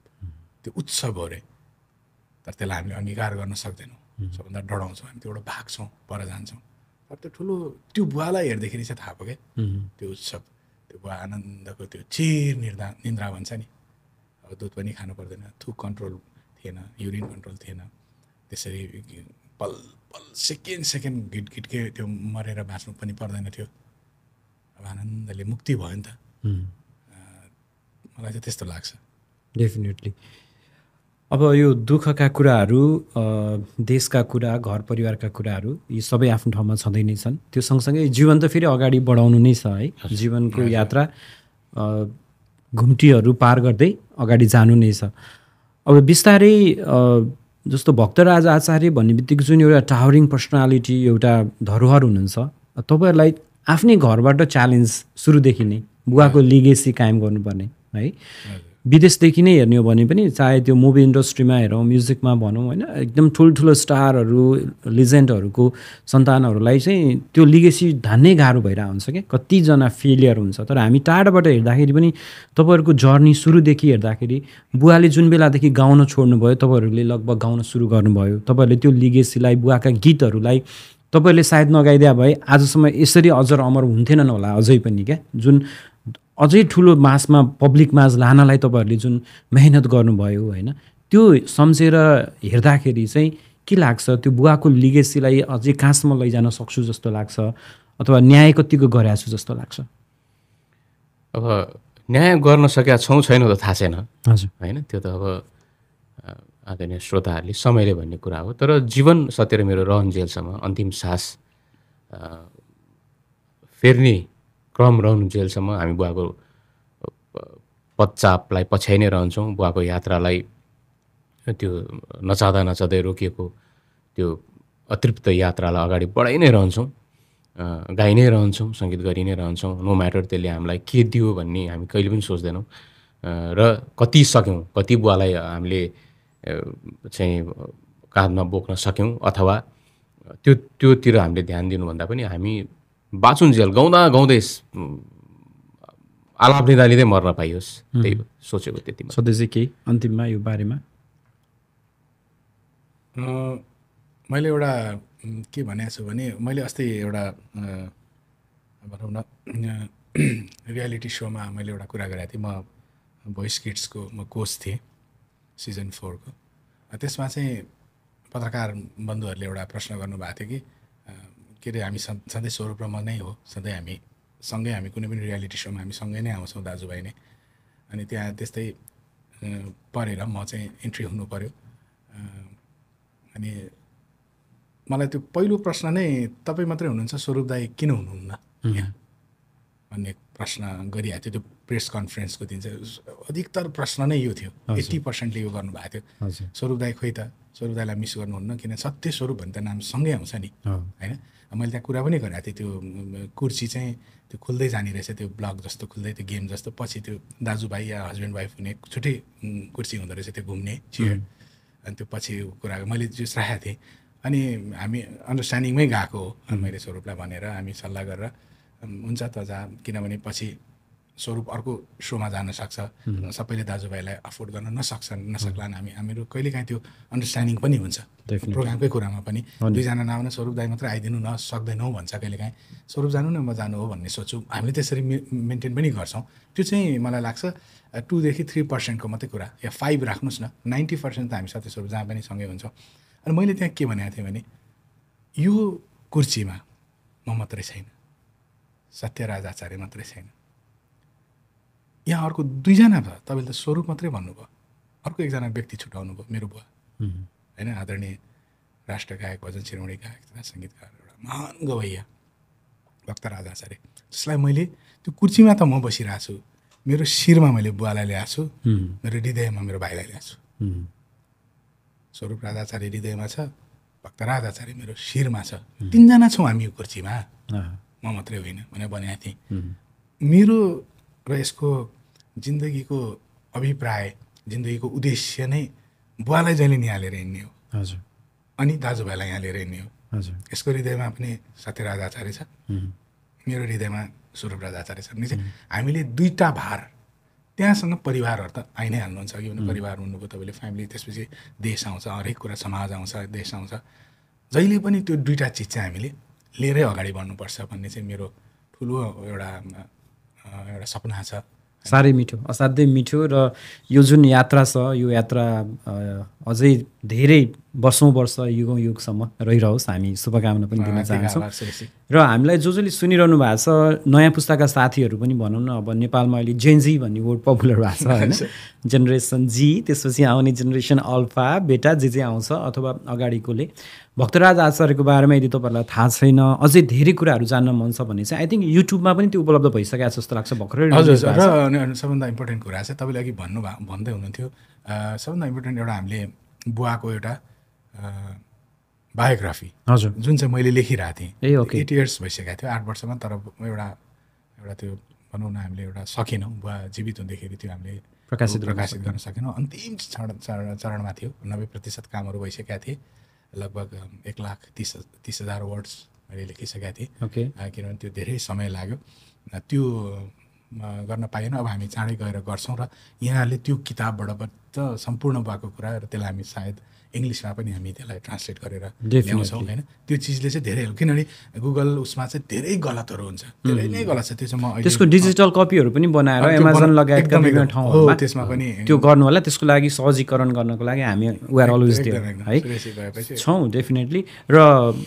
त्यो उत्सव हो अरे, तर त्यसलाई हामीले अङ्गीकार गर्न सक्दैनौँ, सबभन्दा डराउँछौँ हामी, त्योबाट भाग्छौँ, पर जान्छौँ। तर त्यो ठुलो त्यो बुवालाई हेर्दाखेरि चाहिँ थाहा भयो क्या, त्यो उत्सव, त्यो बुवा आनन्दको त्यो चिर निन्द्रा भन्छ नि। अब दुध पनि खानु पर्दैन, थुक कन्ट्रोल थिएन, युरिन कन्ट्रोल थिएन, त्यसरी पल पल सेकेन्ड गिटगिटके त्यो मरेर बाँच्नु पनि पर्दैन थियो। अब आनन्दले मुक्ति भयो नि त। मलाई चाहिँ त्यस्तो लाग्छ। डेफिनेटली। अब यो दुःखका कुराहरू, देशका कुरा, घर परिवारका कुराहरू, यी सबै आफ्नो ठाउँमा छँदै नै छन्। त्यो सँगसँगै जीवन त फेरि अगाडि बढाउनु नै छ है। जीवनको यात्रा घुम्टीहरू पार गर्दै अगाडि जानु नै छ। अब बिस्तारै जस्तो भक्तराज आचार्य भन्ने बित्तिकै जुन एउटा टावरिङ पर्सनालिटी, एउटा धरोहर हुनुहुन्छ, तपाईँहरूलाई आफ्नै घरबाट च्यालेन्ज सुरुदेखि नै बुवाको लिगेसी कायम गर्नुपर्ने है। विदेशदेखि नै हेर्ने हो भने पनि, चाहे त्यो मुभी इन्डस्ट्रीमा हेरौँ, म्युजिकमा भनौँ होइन, एकदम ठुल्ठुलो स्टारहरू, लिजेन्डहरूको सन्तानहरूलाई चाहिँ त्यो लिगेसी धान्नै गाह्रो भइरहेको हुन्छ क्या। कतिजना फेलियर हुन्छ। तर हामी टाढाबाट हेर्दाखेरि पनि तपाईँहरूको जर्नी सुरुदेखि हेर्दाखेरि बुवाले जुन बेलादेखि गाउन छोड्नुभयो, तपाईँहरूले लगभग गाउन सुरु गर्नुभयो। तपाईँहरूले त्यो लिगेसीलाई, बुवाका गीतहरूलाई तपाईँहरूले सायद नगाइदिया भए आजसम्म यसरी अझर अमर हुन्थेनन् होला अझै पनि क्या। जुन अझै ठुलो मासमा, पब्लिक मास लानलाई तपाईँहरूले जुन मेहनत गर्नुभयो होइन, त्यो सम्झेर हेर्दाखेरि चाहिँ के लाग्छ, त्यो बुवाको लिगेसीलाई अझै कहाँसम्म लैजान सक्छु जस्तो लाग्छ, अथवा न्याय कतिको गरेको छु जस्तो लाग्छ? अब न्याय गर्न सकेका छौँ छैन त थाहा छैन। हजुर, होइन, त्यो त अब आदरणीय श्रोताहरूले समयले भन्ने कुरा हो। तर जीवन सतेर मेरो रहन्जेलसम्म, अन्तिम सास फेर्ने क्रम रहन्जेलसम्म हामी बुवाको पदचापलाई पछ्याइ नै रहन्छौँ। बुवाको यात्रालाई त्यो नचाहँदै रोकिएको त्यो अतृप्त यात्रालाई अगाडि बढाइ नै रहन्छौँ, गाइ नै रहन्छौँ, सङ्गीत गरि नै रहन्छौँ। नो म्याटर त्यसले हामीलाई के दियो भन्ने हामी कहिले पनि सोच्दैनौँ। र कति सक्यौँ, कति बुवालाई हामीले चाहिँ काँधमा बोक्न सक्यौँ, अथवा त्योतिर हामीले ध्यान दिनुभन्दा पनि हामी बाँचुन्जेल गाउँदै आलाप लिँदै मर्न पाइयोस्, त्यही सोचेको त्यतिमा। सधैँ चाहिँ केही अन्तिममा यो बारेमा मैले एउटा के भनेको छु भने, मैले अस्ति एउटा भनौँ न रियालिटी सोमा मैले एउटा कुरा गरेको थिएँ। म भोइस किड्सको म कोच थिएँ सिजन 4 को। त्यसमा चाहिँ पत्रकार बन्धुहरूले एउटा प्रश्न गर्नुभएको थियो कि के अरे, हामी सधैँ स्वरूप र म नै हो, सधैँ हामी सँगै, हामी कुनै पनि रियालिटी सोमा हामी सँगै नै आउँछौँ दाजुभाइ नै। अनि त्यहाँ त्यस्तै परेर म चाहिँ इन्ट्री हुनु पऱ्यो। अनि मलाई त्यो पहिलो प्रश्न नै, तपाईँ मात्रै हुनुहुन्छ, स्वरूप दाई किन हुनुहुन्न यहाँ भन्ने प्रश्न गरिएको थियो। त्यो प्रेस कन्फरेन्सको दिन चाहिँ अधिकतर प्रश्न नै यो थियो, 80%ले यो गर्नुभएको थियो। स्वरूप दाई खोइ त, स्वरूप दाईलाई मिस गर्नुहुन्न, किन सत्य स्वरूप भन्ने त नाम सँगै आउँछ नि होइन। मैले त्यहाँ कुरा पनि गरेको थिएँ, त्यो कुर्सी चाहिँ त्यो खुल्दै जाने रहेछ, त्यो ब्लक जस्तो खुल्दै, त्यो गेम जस्तो, पछि त्यो दाजुभाइ या हस्बेन्ड वाइफ हुने छुट्टै कुर्सी हुँदो रहेछ, त्यो घुम्ने चियर। अनि त्यो पछि कुरा मैले जुस राखेको थिएँ। अनि हामी अन्डरस्ट्यान्डिङमै गएको हो। अनि मैले स्वरूपलाई भनेर हामी सल्लाह गरेर हुन्छ त जा, किनभने पछि स्वरूप अर्को सोमा जान सक्छ, सबैले दाजुभाइलाई अफोर्ड गर्न नसक्लान्, हामीहरू कहिलेकाहीँ त्यो अन्डरस्ट्यान्डिङ पनि हुन्छ प्रोग्रामकै कुरामा पनि। दुईजना नआउन स्वरूप दाइ मात्रै आइदिनु सक्दैनौँ भन्छ कहिलेकाहीँ, स्वरूप जानु न म जानु हो भन्ने सोच्छु, हामीले त्यसरी मेन्टेन पनि गर्छौँ। त्यो चाहिँ मलाई लाग्छ 2 देखि 3% मात्रै कुरा, या 5 राख्नुहोस् न, 90% त हामी साथी स्वरूप जहाँ पनि सँगै हुन्छौँ। अनि मैले त्यहाँ के भनेको थिएँ भने यो कुर्सीमा म मात्रै छैन, सत्यराज आचार्य मात्रै छैन, यहाँ अर्को 2जना भयो, तपाईँले त स्वरूप मात्रै भन्नुभयो, अर्को एकजना व्यक्ति छुटाउनु भयो, मेरो बुवा होइन, आदरणीय राष्ट्रगायक भजन शिरोमणि गायक तथा सङ्गीतकार, एउटा महान गवैया भक्तराज आचार्य, जसलाई मैले त्यो कुर्सीमा त म बसिरहेको छु, मेरो शिरमा मैले बुवालाई ल्याएको छु, मेरो हृदयमा मेरो भाइलाई ल्याएको छु। स्वरूप राज आचार्य हृदयमा छ, भक्तराज आचार्य मेरो शिरमा छ, 3जना छौँ हामी यो कुर्सीमा, म मात्रै होइन भनेर भनेको थिएँ। मेरो र यसको जिन्दगीको अभिप्राय, जिन्दगीको उद्देश्य नै बुवालाई जहिले निहालेर हिँड्ने हो, हजुर, अनि दाजुभाइलाई यहाँ लिएर हिँड्ने हो। हजुर, यसको हृदयमा पनि सत्यराज आचार्य छ, मेरो हृदयमा स्वरूपराज आचार्य छ भने चाहिँ हामीले 2टा भार, त्यहाँसँग परिवारहरू त आइ नै हाल्नुहुन्छ, किनभने परिवार हुनुभयो तपाईँले, फ्यामिली, त्यसपछि देश आउँछ, हरेक कुरा समाज आउँछ, देश आउँछ, जहिले पनि त्यो 2टा चिज चाहिँ हामीले लिएरै अगाडि बढ्नुपर्छ भन्ने चाहिँ मेरो ठुलो एउटा सपना छ। साह्रै मिठो, असाध्यै मिठो। र यो जुन यात्रा छ, यो यात्रा अझै धेरै वर्ष युगौँ युगसम्म रहिरहोस्, हामी शुभकामना पनि दिन चाहन्छौँ। र हामीलाई जसले सुनिरहनु भएको छ, नयाँ पुस्ताका साथीहरू पनि भनौँ न, अब नेपालमा अहिले जेनजी भन्ने वर्ड पपुलर भएको छ होइन, जेनेरेसन जी, त्यसपछि आउने जेनेरेसन अल्फा, बेटा जे आउँछ, अथवा अगाडिकोले भक्तराज आचार्यको बारेमा यदि तपाईँहरूलाई थाहा छैन, अझै धेरै कुराहरू जान्न मन छ भने चाहिँ आई थिङ्क युट्युबमा पनि त्यो उपलब्ध भइसकेको जस्तो लाग्छ भर्खरै। हजुर, र सबभन्दा इम्पोर्टेन्ट कुरा चाहिँ तपाईँले अघि भन्दै हुनुहुन्थ्यो, सबभन्दा इम्पोर्टेन्ट एउटा हामीले बुवाको एउटा बायोग्राफी, हजुर, जुन चाहिँ मैले लेखिरहेको थिएँ, 8 इयर्स भइसकेको थियो, 8 वर्षमा, तर एउटा त्यो भनौँ न हामीले एउटा सकेनौँ, बुवा जीवित हुँदाखेरि त्यो हामीले प्रकाशित गर्न सकेनौँ, अन्तिम चरणमा थियो, 90% कामहरू भइसकेका थिए, लगभग 1,30,000 वर्ड्स मैले लेखिसकेका थिएँ, किनभने त्यो धेरै समय लाग्यो, त्यो गर्न पाएन। अब हामी चाँडै गएर गर्छौँ, र यहाँले त्यो किताबबाट त सम्पूर्ण भएको कुरा, र त्यसलाई हामी सायद इङ्ग्लिसमा पनि हामी त्यसलाई ट्रान्सलेट गरेर ल्याउँछौँ होइन। त्यो चिजले चाहिँ धेरै हेल्प, किनभने गुगल उसमा चाहिँ धेरै गलतहरू हुन्छ, धेरै नै गलत छ, त्यो चाहिँ म त्यसको डिजिटल कपीहरू पनि बनाएर एमाजोन लगायतका विभिन्न ठाउँहरूमा त्यसमा पनि त्यो गर्नु होला। त्यसको लागि सहजीकरण गर्नको लागि हामी वी आर अलवेज देयर है, छौँ डेफिनेटली। र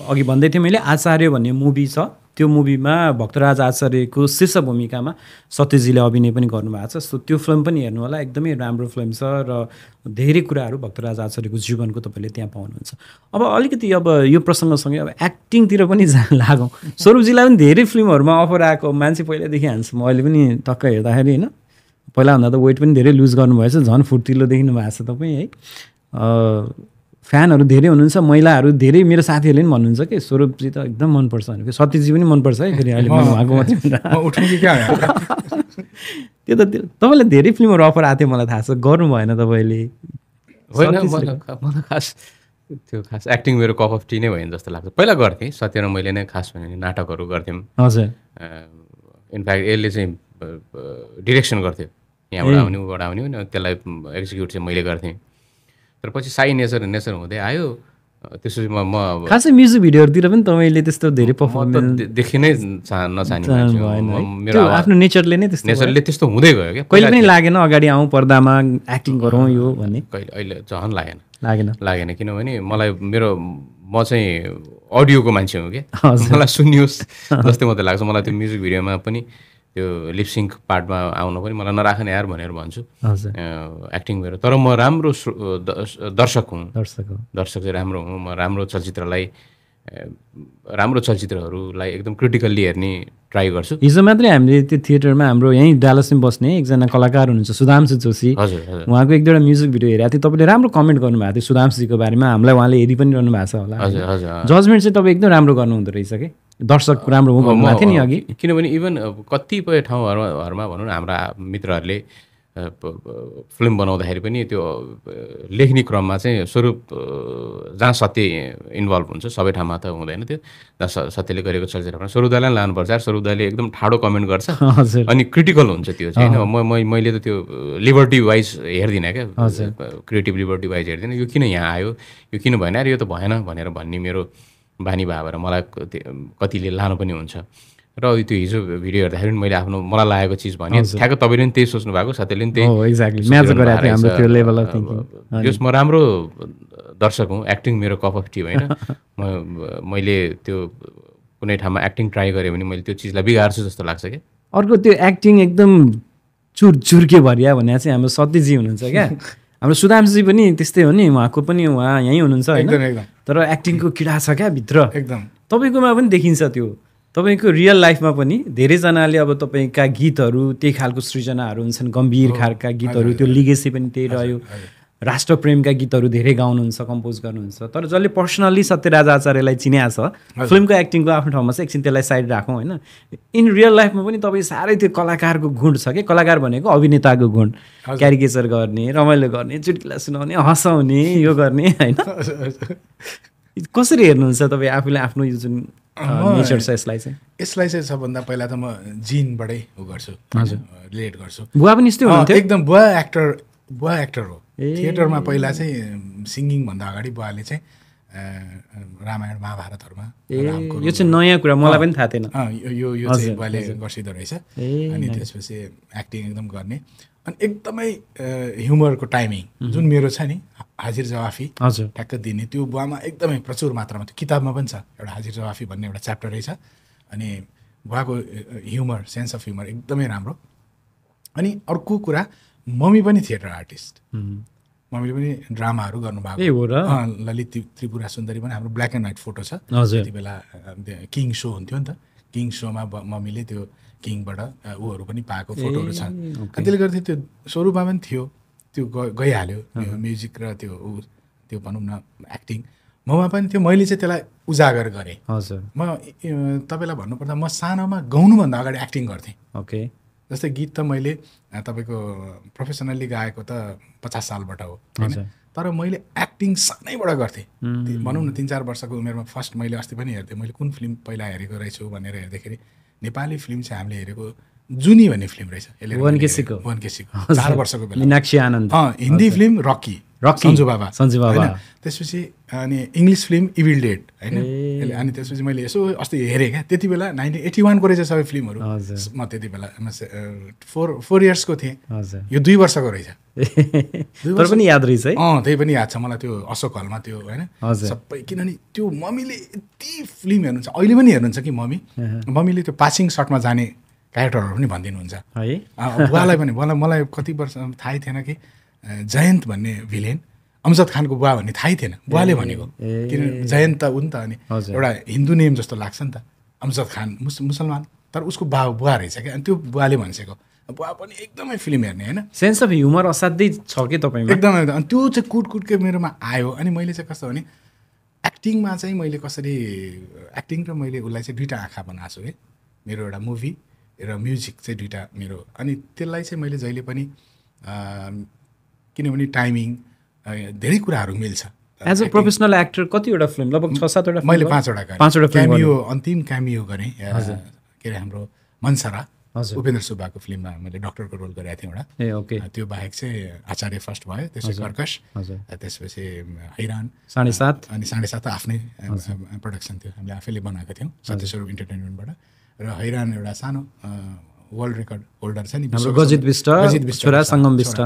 अघि भन्दै थिएँ मैले, आचार्य भन्ने मुभी छ, त्यो मुभीमा भक्तराज आचार्यको शीर्ष भूमिकामा सत्यजीले अभिनय पनि गर्नुभएको छ। सो त्यो फिल्म पनि हेर्नु होला, एकदमै राम्रो फिल्म छ, र धेरै कुराहरू भक्तराज आचार्यको जीवनको तपाईँले त्यहाँ पाउनुहुन्छ। अब अलिकति अब यो प्रसङ्गसँगै अब एक्टिङतिर पनि लागौँ। स्वरूपजीलाई पनि धेरै फिल्महरूमा अफर आएको मान्छे पहिल्यैदेखि हान्छु, म अहिले पनि टक्क हेर्दाखेरि होइन, पहिलाभन्दा त वेट पनि धेरै लुज गर्नुभएछ, झन् फुर्तिलो देखिनु भएको छ तपाईँ है। फ्यानहरू धेरै हुनुहुन्छ, महिलाहरू धेरै, मेरो साथीहरूले पनि भन्नुहुन्छ कि स्वरूपजी त एकदम मनपर्छ भनेको, सत्यजी पनि मनपर्छ है, फेरि अहिले मैले उहाँको मात्रै त्यो त तपाईँलाई धेरै फिल्महरू अफर आएको थियो मलाई थाहा छ, गर्नु भएन तपाईँले? होइन, मलाई खास एक्टिङ मेरो कप अफ टी नै भयो जस्तो लाग्छ। पहिला गर्थेँ, सत्य र मैले नै खास भने नाटकहरू गर्थ्यौँ। हजुर, इनफ्याक्ट यसले चाहिँ डिरेक्सन गर्थ्यो, यहाँबाट आउने उबाट आउने, त्यसलाई एक्जिक्युट चाहिँ मैले गर्थेँ। तर पछि साई नेचर हुँदै आयो, त्यसपछि म खासै म्युजिक भिडियोहरूतिर पनि तपाईँले त्यस्तो धेरै पर्फर्मेन्स देखि नै नचाहने मान्छे, मेरो आफ्नो नेचरले त्यस्तो हुँदै गयो क्या। कहिले पनि लागेन अगाडि आउँ पर्दामा एक्टिङ गरौँ यो भन्ने? अहिले झन् लागेन, किनभने मलाई म चाहिँ अडियोको मान्छे हुँ क्या, मलाई सुनियोस् जस्तै मात्रै लाग्छ। मलाई त्यो म्युजिक भिडियोमा पनि त्यो लिपसिङ्क पार्टमा आउनु पनि मलाई नराख्ने यार भनेर भन्छु, एक्टिङ गरेर। तर म राम्रो दर्शक हुँ, दर्शक चाहिँ राम्रो हुँ। म राम्रो चलचित्रहरूलाई एकदम क्रिटिकल्ली हेर्ने ट्राई गर्छु। हिजो मात्रै हामीले त्यो थिएटरमा हाम्रो यहीँ डालसमा बस्ने एकजना कलाकार हुनुहुन्छ सुधांशु जोशी, उहाँको एक दुईवटा म्युजिक भिडियो हेरेको थिएँ, तपाईँले राम्रो कमेन्ट गर्नुभएको थियो सुधांशुजीको बारेमा, हामीलाई उहाँले हेरि पनि रहनु भएको छ होला। जजमेन्ट चाहिँ तपाईँ एकदम राम्रो गर्नुहुँदो रहेछ कि, दर्शक राम्रो हो भन्नुभएको थियो नि अघि। किनभने इभन कतिपय ठाउँहरूमा भनौँ न, हाम्रा मित्रहरूले फिल्म बनाउँदाखेरि पनि त्यो लेख्ने क्रममा चाहिँ स्वरूप जहाँ सत्य इन्भल्भ हुन्छ सबै ठाउँमा त हुँदैन त्यो, जहाँ सत्यले गरेको चलचित्रमा स्वरूप दाइलाई लानुपर्छ। स्वरूप दाइले एकदम ठाडो कमेन्ट गर्छ अनि क्रिटिकल हुन्छ त्यो चाहिँ होइन। मैले त त्यो लिबर्टी वाइज हेर्दिनँ क्या, क्रिएटिभ लिबर्टी वाइज हेर्दिनँ। यो किन यहाँ आयो, यो किन भएन, यो त भएन भनेर भन्ने मेरो बानी भए भएर मलाई कतिले लानु पनि हुन्छ। र त्यो हिजो भिडियो हेर्दाखेरि पनि मैले आफ्नो मलाई लागेको चिज भने ठ्याक्क तपाईँले पनि त्यही सोच्नु भएको, साथीले पनि त्यही। जस म राम्रो दर्शक हुँ, एक्टिङ मेरो कप अफ टी होइन। मैले त्यो कुनै ठाउँमा एक्टिङ ट्राई गरेँ भने मैले त्यो चिजलाई बिगार्छु जस्तो लाग्छ क्या। अर्को त्यो एक्टिङ एकदम चुर्के भरिया भने चाहिँ हाम्रो सत्यजी हुनुहुन्छ क्या। हाम्रो सुदामजी पनि त्यस्तै हो नि, उहाँको पनि उहाँ यहीँ हुनुहुन्छ होइन, तर एक्टिङको किडा छ क्या भित्र एकदम। तपाईँकोमा पनि देखिन्छ त्यो। तपाईँको रियल लाइफमा पनि धेरैजनाले अब तपाईँका गीतहरू त्यही खालको सृजनाहरू हुन्छन्, गम्भीर खालका गीतहरू, त्यो लिगेसी पनि त्यही रह्यो। राष्ट्रप्रेमका गीतहरू धेरै गाउनुहुन्छ, कम्पोज गर्नुहुन्छ। तर जसले पर्सनल्ली सत्यराज आचार्यलाई चिन्या छ, फिल्मको एक्टिङको आफ्नो ठाउँमा छ, एकछिन त्यसलाई साइड राखौँ होइन। इन रियल लाइफमा पनि तपाईँ साह्रै त्यो कलाकारको गुण छ कि, कलाकार भनेको अभिनेताको गुण, क्यारिकेचर गर्ने, रमाइलो गर्ने, चुटकिला सुनाउने, हँसाउने, यो गर्ने होइन। कसरी हेर्नुहुन्छ तपाईँ आफूले आफ्नो यो जुन नेचर छ यसलाई चाहिँ सबभन्दा पहिला त म जिनबाटै उ गर्छु, रिलेट गर्छु। बुवा पनि यस्तै हुनुहुन्थ्यो एकदम। बुवा एक्टर हो। थिएटरमा पहिला चाहिँ सिङ्गिङभन्दा अगाडि बुवाले चाहिँ रामायण महाभारतहरूमा, यो चाहिँ नयाँ कुरा, मलाई पनि थाहा थिएन। यो चाहिँ बुवाले गर्सिँदो रहेछ। अनि त्यसपछि एक्टिङ एकदम गर्ने, अनि एकदमै ह्युमरको टाइमिङ जुन मेरो छ नि, हाजिर जवाफी ठ्याक्क दिने, त्यो बुवामा एकदमै प्रचुर मात्रामा, त्यो किताबमा पनि छ एउटा हाजिर जवाफी भन्ने एउटा च्याप्टर रहेछ। अनि बुवाको ह्युमर, सेन्स अफ ह्युमर एकदमै राम्रो। अनि अर्को कुरा, मम्मी पनि थिएटर आर्टिस्ट, मम्मीले पनि ड्रामाहरू गर्नुभएको। ललित त्रिपुरा सुन्दरी पनि हाम्रो ब्ल्याक एन्ड व्हाइट फोटो छ। त्यति बेला किङ सो हुन्थ्यो नि त, किङ सोमा मम्मीले त्यो किङबाट ऊहरू पनि पाएको फोटोहरू छ। त्यसले गर्दा त्यो स्वरूपमा पनि थियो, त्यो गइहाल्यो म्युजिक र त्यो भनौँ न एक्टिङ ममा पनि थियो। मैले चाहिँ त्यसलाई उजागर गरेँ। म तपाईँलाई भन्नुपर्दा म सानोमा गाउनुभन्दा अगाडि एक्टिङ गर्थेँ। ओके। जस्तै गीत त मैले तपाईँको प्रोफेसनल्ली गाएको त 50 सालबाट हो होइन, तर मैले एक्टिङ सानैबाट गर्थेँ। भनौँ न 3-4 वर्षको उमेरमा फर्स्ट मैले अस्ति पनि हेर्थेँ, मैले कुन फिल्म पहिला हेरेको रहेछु भनेर हेर्दाखेरि नेपाली फिल्म चाहिँ हामीले हेरेको जुनी भन्ने फिल्म रहेछ, वन केसीको 4 वर्षको बेला। मीनाक्षी आनन्द। हिन्दी फिल्म रकी सन्जु बाबा। त्यसपछि अनि इङ्ग्लिस फिल्म इभिल डेड होइन। अनि त्यसपछि मैले यसो अस्ति हेरेँ क्या, त्यति बेला 1981 को रहेछ सबै फिल्महरू। म त्यति बेला 4 इयर्सको थिएँ, यो 2 वर्षको रहेछ। तर पनि याद रहेछ है। त्यही पनि याद छ मलाई, त्यो अशोक हलमा त्यो होइन सबै। किनभने त्यो मम्मीले यति फिल्म हेर्नुहुन्छ, अहिले पनि हेर्नुहुन्छ कि मम्मीले त्यो पासिङ सटमा जाने क्यारेक्टरहरू पनि भनिदिनुहुन्छ है। बुवालाई पनि, मलाई कति वर्ष थाहै थिएन कि जयन्त भन्ने भिलेन अमजद खानको बुवा भन्ने थाहै थिएन, बुवाले भनेको। किन जयन्त त हो नि त, अनि एउटा हिन्दू नेम जस्तो लाग्छ नि त, अमजद खान मुसलमान, तर उसको बुवा रहेछ क्या। अनि त्यो बुवाले भनिसकेको, बुवा पनि एकदमै फिल्म हेर्ने होइन। सेन्स अफ ह्युमर असाध्यै छ कि तपाईँमा एकदमै। अनि त्यो चाहिँ कुटकुटकै मेरोमा आयो। अनि मैले चाहिँ कस्तो भने एक्टिङमा चाहिँ मैले कसरी एक्टिङ र मैले उसलाई चाहिँ 2टा आँखा बनाएको छु है, मेरो एउटा मुभी र म्युजिक चाहिँ 2टा मेरो। अनि त्यसलाई चाहिँ मैले जहिले पनि किनभने टाइमिङ धेरै कुराहरू मिल्छ। एज अ प्रोफेसनल एक्टर कतिवटा फिल्म, लगभग 6-7वटा मैले 5वटा गरेँ। 5वटा क्यामियो, अन्तिम क्यामियो गरेँ के अरे हाम्रो मनसरा उपेन्द्र सुब्बाको फिल्ममा मैले डक्टरको रोल गरेको थिएँ एउटा। ओके। त्यो बाहेक चाहिँ आचार्य फर्स्ट भयो, त्यसपछि कर्कश, त्यसपछि हैरान 7.5, अनि 7.5 त आफ्नै प्रोडक्सन थियो, हामीले आफैले बनाएको थियौँ सत्यस्वरूप इन्टरटेनमेन्टबाट। र हैरान एउटा सानो वर्ल्ड रेकर्ड होल्डर छ नि, गजित बिष्ट छोरा सङ्गम बिष्ट,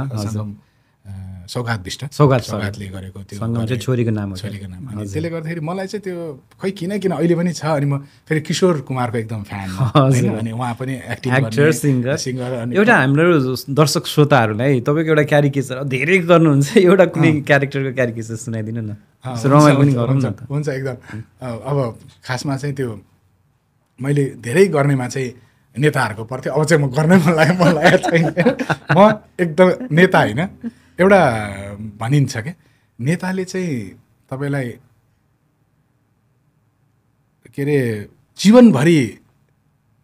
सौगात बिष्ट, सौगातले गरेको त्यो छोरीको नाम। अनि त्यसले गर्दाखेरि मलाई चाहिँ त्यो खै किन अहिले पनि छ। अनि म फेरि किशोर कुमारको एकदम फ्यान होइन, अनि उहाँ पनि एक्टर सिङ्गर। एउटा हाम्रो दर्शक श्रोताहरूलाई तपाईँको एउटा क्यारिकेचर धेरै गर्नुहुन्छ, एउटा कुनै क्यारेक्टरको क्यारिकेचर सुनाइदिनु न, रमाइलो पनि गरौँ न। हुन्छ एकदम। अब खासमा चाहिँ त्यो मैले धेरै गर्नेमा चाहिँ नेताहरूको पर्थ्यो, अब चाहिँ म गर्नै मन लागेको छैन। म एकदम नेता होइन, एउटा भनिन्छ क्या नेताले चाहिँ तपाईँलाई के अरे जीवनभरि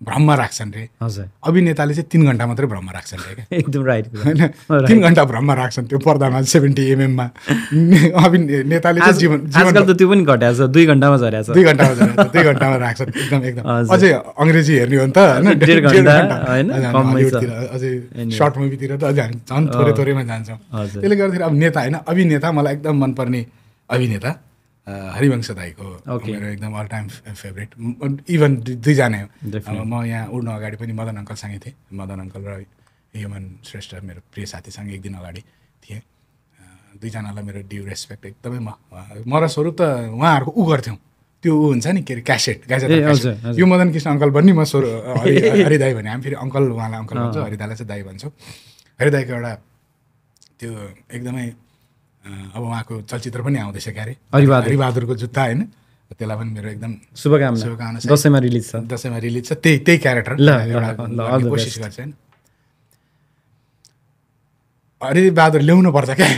भ्रममा राख्छन् रे, हजुर अभिनेताले चाहिँ 3 घन्टा मात्रै भ्रममा राख्छन् रे क्या, एकदम राइट होइन 3 घन्टा भ्रममा राख्छन् त्यो पर्दामा 70 mm-मा। अभिनेताले चाहिँ जीवन आजकल त त्यो पनि घटाएको छ 2 घन्टामा झरेको छ 2 घन्टामा झरेको 2 घन्टामा राख्छन् एकदम हजुर। अझै अङ्ग्रेजी हेर्ने हो नि त होइन 1.5 घन्टा होइन कमै छ हलिउडतिर अझै सर्ट मुभीतिर त अझै हामी झन् थोरैमा जान्छौँ। हजुर। त्यसले गर्दाखेरि अब नेता होइन अभिनेता मलाई एकदम मनपर्ने अभिनेता हरिवंश दाईको मेरो एकदम अल टाइम फेभरेट। इभन दुईजना अब म यहाँ उड्नु अगाडि पनि मदन अङ्कलसँगै थिएँ, मदन अङ्कल र युमन श्रेष्ठ मेरो प्रिय साथीसँग एक दिन अगाडि थिएँ। दुईजनालाई मेरो ड्यु रेस्पेक्ट एकदमै म र स्वरूप त उहाँहरूको ऊ गर्थ्यौँ त्यो ऊ हुन्छ नि के अरे क्यासेट यो मदन कृष्ण अङ्कल भन्ने म हरिदाई भने हामी फेरि अङ्कल उहाँलाई अङ्कल भन्छौँ, हरिदाईलाई चाहिँ दाई भन्छौँ। हरिदाईको एउटा त्यो एकदमै अब उहाँको चलचित्र पनि आउँदैछ क्यारे हरिबहादुरको जुत्ता होइन, त्यसलाई पनि मेरो एकदम शुभकामना दसैँमा रिलिज छ त्यही क्यारेक्टर एउटा कोसिस गर्छ होइन। हरिबहादुर ल्याउनु पर्छ क्या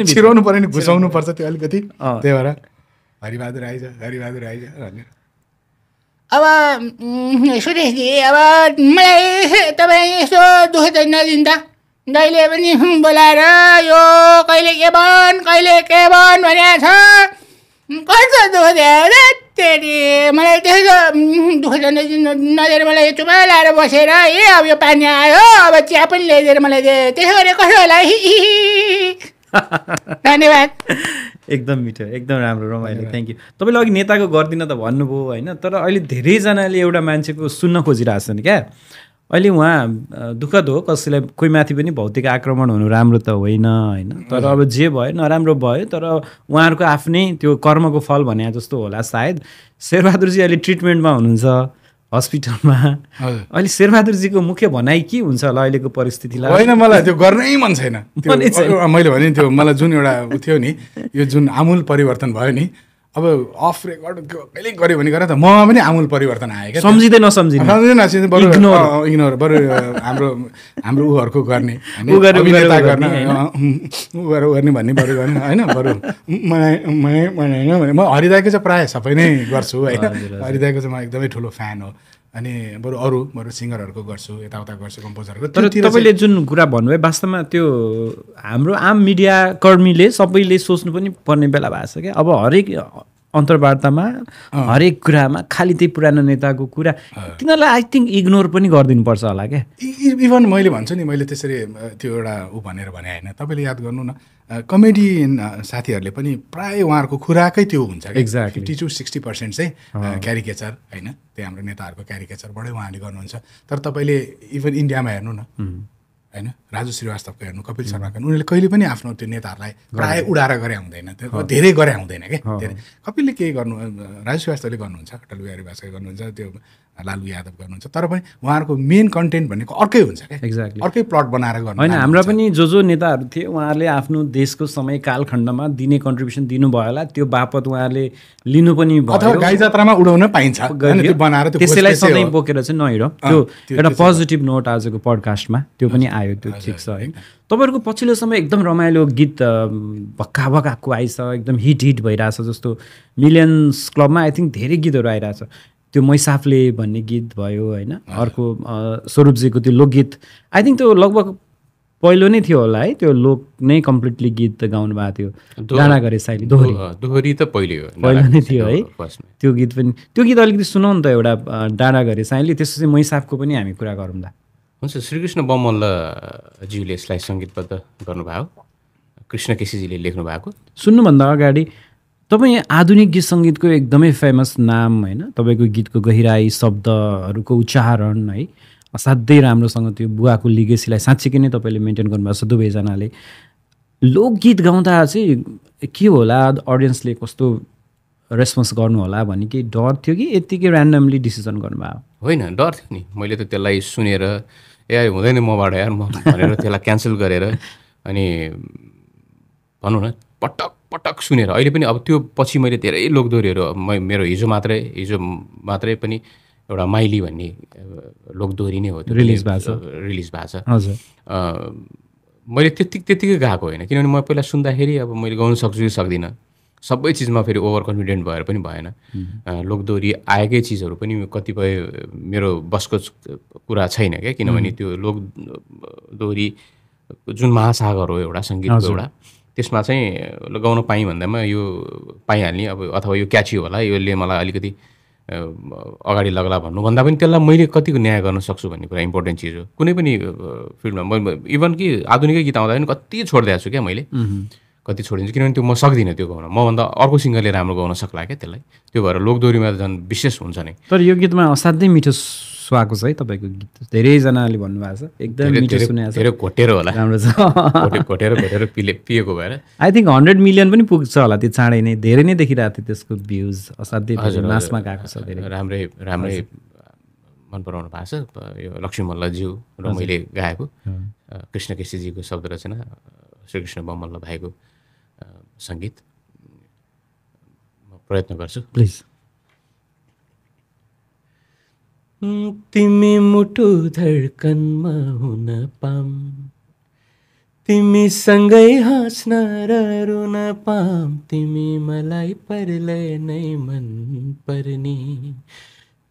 छिराउनु पऱ्यो नि घुसाउनु पर्छ त्यो अलिकति, त्यही भएर हरिबहादुर आइज भनेर। अब सुरेशजी अब मलाई तपाईँ यसो दुःख चाहिँ नदिँदा दाइले पनि बोलाएर यो कहिले के भन् भनेको छ कस्तो दुःख दिएर तेरि मलाई त्यसो दुःख नदिएर मलाई चुपा लाएर बसेर अब यो पानी आयो अब चिया पनि ल्याइदिएर मलाई त्यसो गरे कसो होला। धन्यवाद। एकदम मिठो एकदम राम्रो रमाइलो थ्याङ्क यू। तपाईँले अघि नेताको गर्दिन त भन्नुभयो होइन, तर अहिले धेरैजनाले एउटा मान्छेको सुन्न खोजिरहेको छन् क्या। अहिले उहाँ दुःखद हो कसैलाई कोही माथि पनि भौतिक आक्रमण हुनु राम्रो त होइन तर अब जे भयो नराम्रो भयो तर उहाँहरूको आफ्नै त्यो कर्मको फल भने जस्तो होला सायद। शेरबहादुरजी अहिले ट्रिटमेन्टमा हुनुहुन्छ हस्पिटलमा, अहिले शेरबहादुरजीको मुख्य भनाइ के हुन्छ होला अहिलेको परिस्थितिलाई? होइन मलाई त्यो गर्नै मन छैन मैले भने त्यो मलाई जुन एउटा उ थियो नि यो जुन आमूल परिवर्तन भयो नि अब अफ रेकर्ड कहिले गऱ्यो भने गरेर त ममा पनि आमूल परिवर्तन आयो क्या, सम्झिँदै नसम्झिने बरु इग्नोर बरु हाम्रो उहरूको गर्ने अभिनेता गर्ने गर्ने भन्ने बरु गर्ने होइन बरु म हरिदाईको चाहिँ प्रायः सबै नै गर्छु होइन। हरिदाईको चाहिँ म एकदमै ठुलो फ्यान हो अनि बरु सिङ्गरहरूको गर्छु यताउता गर्छु कम्पोजरहरूको। तर तपाईँले जुन कुरा भन्नुभयो वास्तवमा त्यो हाम्रो आम मिडिया कर्मीले सबैले सोच्नु पनि पर्ने बेला भएको छ क्या। अब हरेक अन्तर्वार्तामा हरेक कुरामा खालि त्यही पुरानो नेताको कुरा तिनीहरूलाई आई थिङ्क इग्नोर पनि गरिदिनुपर्छ होला क्या। इभन मैले भन्छु नि मैले त्यसरी त्यो एउटा ऊ भनेर भने होइन, तपाईँले याद गर्नु न कमेडियन साथीहरूले पनि प्रायः उहाँहरूको खुराकै त्यो हुन्छ एक्ज्याक्टली 50 to 60% चाहिँ क्यारिकेचर होइन, त्यही हाम्रो नेताहरूको क्यारिकेचरबाटै उहाँले गर्नुहुन्छ। तर तपाईँले इभन इन्डियामा हेर्नु न होइन राजु श्रीवास्तवको हेर्नु कपिल शर्माको उनीहरूले कहिले पनि आफ्नो त्यो नेताहरूलाई प्रायः उडाएर गरे हुँदैन, धेरै गरे हुँदैन क्या धेरै। कपिलले केही गर्नु राजु श्रीवास्तवले गर्नुहुन्छ, अटल बिहारी वाजपेयी गर्नुहुन्छ, त्यो लालु यादव गर्नुहुन्छ, तर पनि उहाँहरूको मेन कन्टेन्ट भनेको अर्कै हुन्छ क्या एक्ज्याक्टली अर्कै प्लट बनाएर गर्नु होइन। हाम्रा पनि जो नेताहरू थिए उहाँहरूले आफ्नो देशको समय कालखण्डमा दिने कन्ट्रिब्युसन दिनुभयो होला, त्यो बापत उहाँहरूले लिनु पनि भयो अथवा गाई जात्रामा उडाउन पाइन्छ बनाएर त्यसैलाई सधैँ बोकेर चाहिँ नहिँड। त्यो एउटा पोजिटिभ नोट आजको पडकास्टमा त्यो पनि आयो, त्यो ठिक छ है। तपाईँहरूको पछिल्लो समय एकदम रमाइलो गीत भक्काको आइछ, एकदम हिट भइरहेछ जस्तो मिलियन्स क्लबमा आई थिङ्क धेरै गीतहरू आइरहेछ। त्यो मैसाफले भन्ने गीत भयो होइन, अर्को स्वरूपजीको त्यो लोकगीत आई थिङ्क त्यो लगभग पहिलो नै थियो होला है, त्यो लोक नै कम्प्लिटली गीत गाउनु भएको थियो डाँडा गरे साइली दोहोरी त पहिलो नै थियो है त्यो गीत पनि। त्यो गीत अलिकति सुनाउ न त एउटा डाँडा गरे साइली, त्यसपछि मैसाफको पनि हामी कुरा गरौँ ल। हुन्छ। श्रीकृष्ण बमल्लज्यूले यसलाई सङ्गीतबद्ध गर्नुभयो, कृष्ण केसीजीले लेख्नु भएको। सुन्नुभन्दा अगाडि तपाईँ आधुनिक गीत सङ्गीतको एकदमै फेमस नाम होइन, तपाईँको गीतको गहिराई शब्दहरूको उच्चारण है असाध्यै राम्रोसँग त्यो बुवाको लिगेसीलाई साँच्चीकै नै तपाईँले मेन्टेन गर्नुभएको छ दुवैजनाले। लोकगीत गाउँदा चाहिँ के होला अडियन्सले कस्तो रेस्पोन्स गर्नु होला भन्ने केही डर थियो कि यत्तिकै ऱ्यान्डमली डिसिजन गर्नुभयो? होइन डर थियो नि, मैले त त्यसलाई सुनेर ए हुँदैन मबाट यार म भनेर त्यसलाई क्यान्सल गरेर अनि भनौँ न पटक सुनेर अहिले पनि अब त्यो पछि मैले धेरै लोकदोहोरीहरू मेरो हिजो मात्रै पनि एउटा माइली भन्ने लोकदोहोरी नै हो त्यो रिलिज भएको छ। हजुर मैले त्यत्तिकै गएको होइन, किनभने म पहिला सुन्दाखेरि अब मैले गाउन सक्छु कि सक्दिनँ, सबै चिजमा फेरि ओभर कन्फिडेन्ट भएर पनि भएन। लोकदोहोरी आएकै चिजहरू पनि कतिपय मेरो बसको कुरा छैन क्या, किनभने त्यो लोकदोहोरी जुन महासागर हो एउटा सङ्गीतको एउटा, त्यसमा चाहिँ गाउन पाएँ भन्दामा यो पाइहाल्ने अब अथवा यो क्याची होला, यसले मलाई अलिकति अगाडि लाग्ला भन्नुभन्दा पनि त्यसलाई मैले कतिको न्याय गर्न सक्छु भन्ने कुरा इम्पोर्टेन्ट चिज हो कुनै पनि फिल्डमा। म इभन कि आधुनिकै गीत आउँदा पनि कति छोडिदिएको छु क्या मैले, कति छोडिदिन्छु किनभने त्यो म सक्दिनँ त्यो गाउन, मभन्दा अर्को सिङ्गरले राम्रो गाउन सक्ला क्या त्यसलाई। त्यो भएर लोकदोहोरीमा त झन् विशेष हुन्छ नै। तर यो गीतमा असाध्यै मिठो सुहाएको छ है तपाईँको गीत, धेरैजनाले भन्नुभएको छ एकदम मिठो सुनेको छ। धेरै घोटेर होला, राम्रो छ, घोटेर पिएको भएर आई थिङ्क 100 मिलियन पनि पुग्छ होला त्यो चाँडै नै, धेरै नै देखिरहेको थियो त्यसको भ्युज, असाध्यै मासमा गएको छ धेरै। राम्रै मन पराउनु भएको छ यो लक्ष्मी मल्लज्यू र मैले गाएको कृष्ण केसीजीको शब्द रचना, श्रीकृष्ण बमल्ल भाइको सङ्गीत। म प्रयत्न गर्छु प्लिज। तिमी मुटु धड्कनमा हुन पाम, तिमीसँगै हाँस्न र रुन पाम, तिमी मलाई परलै नै मन पर्ने,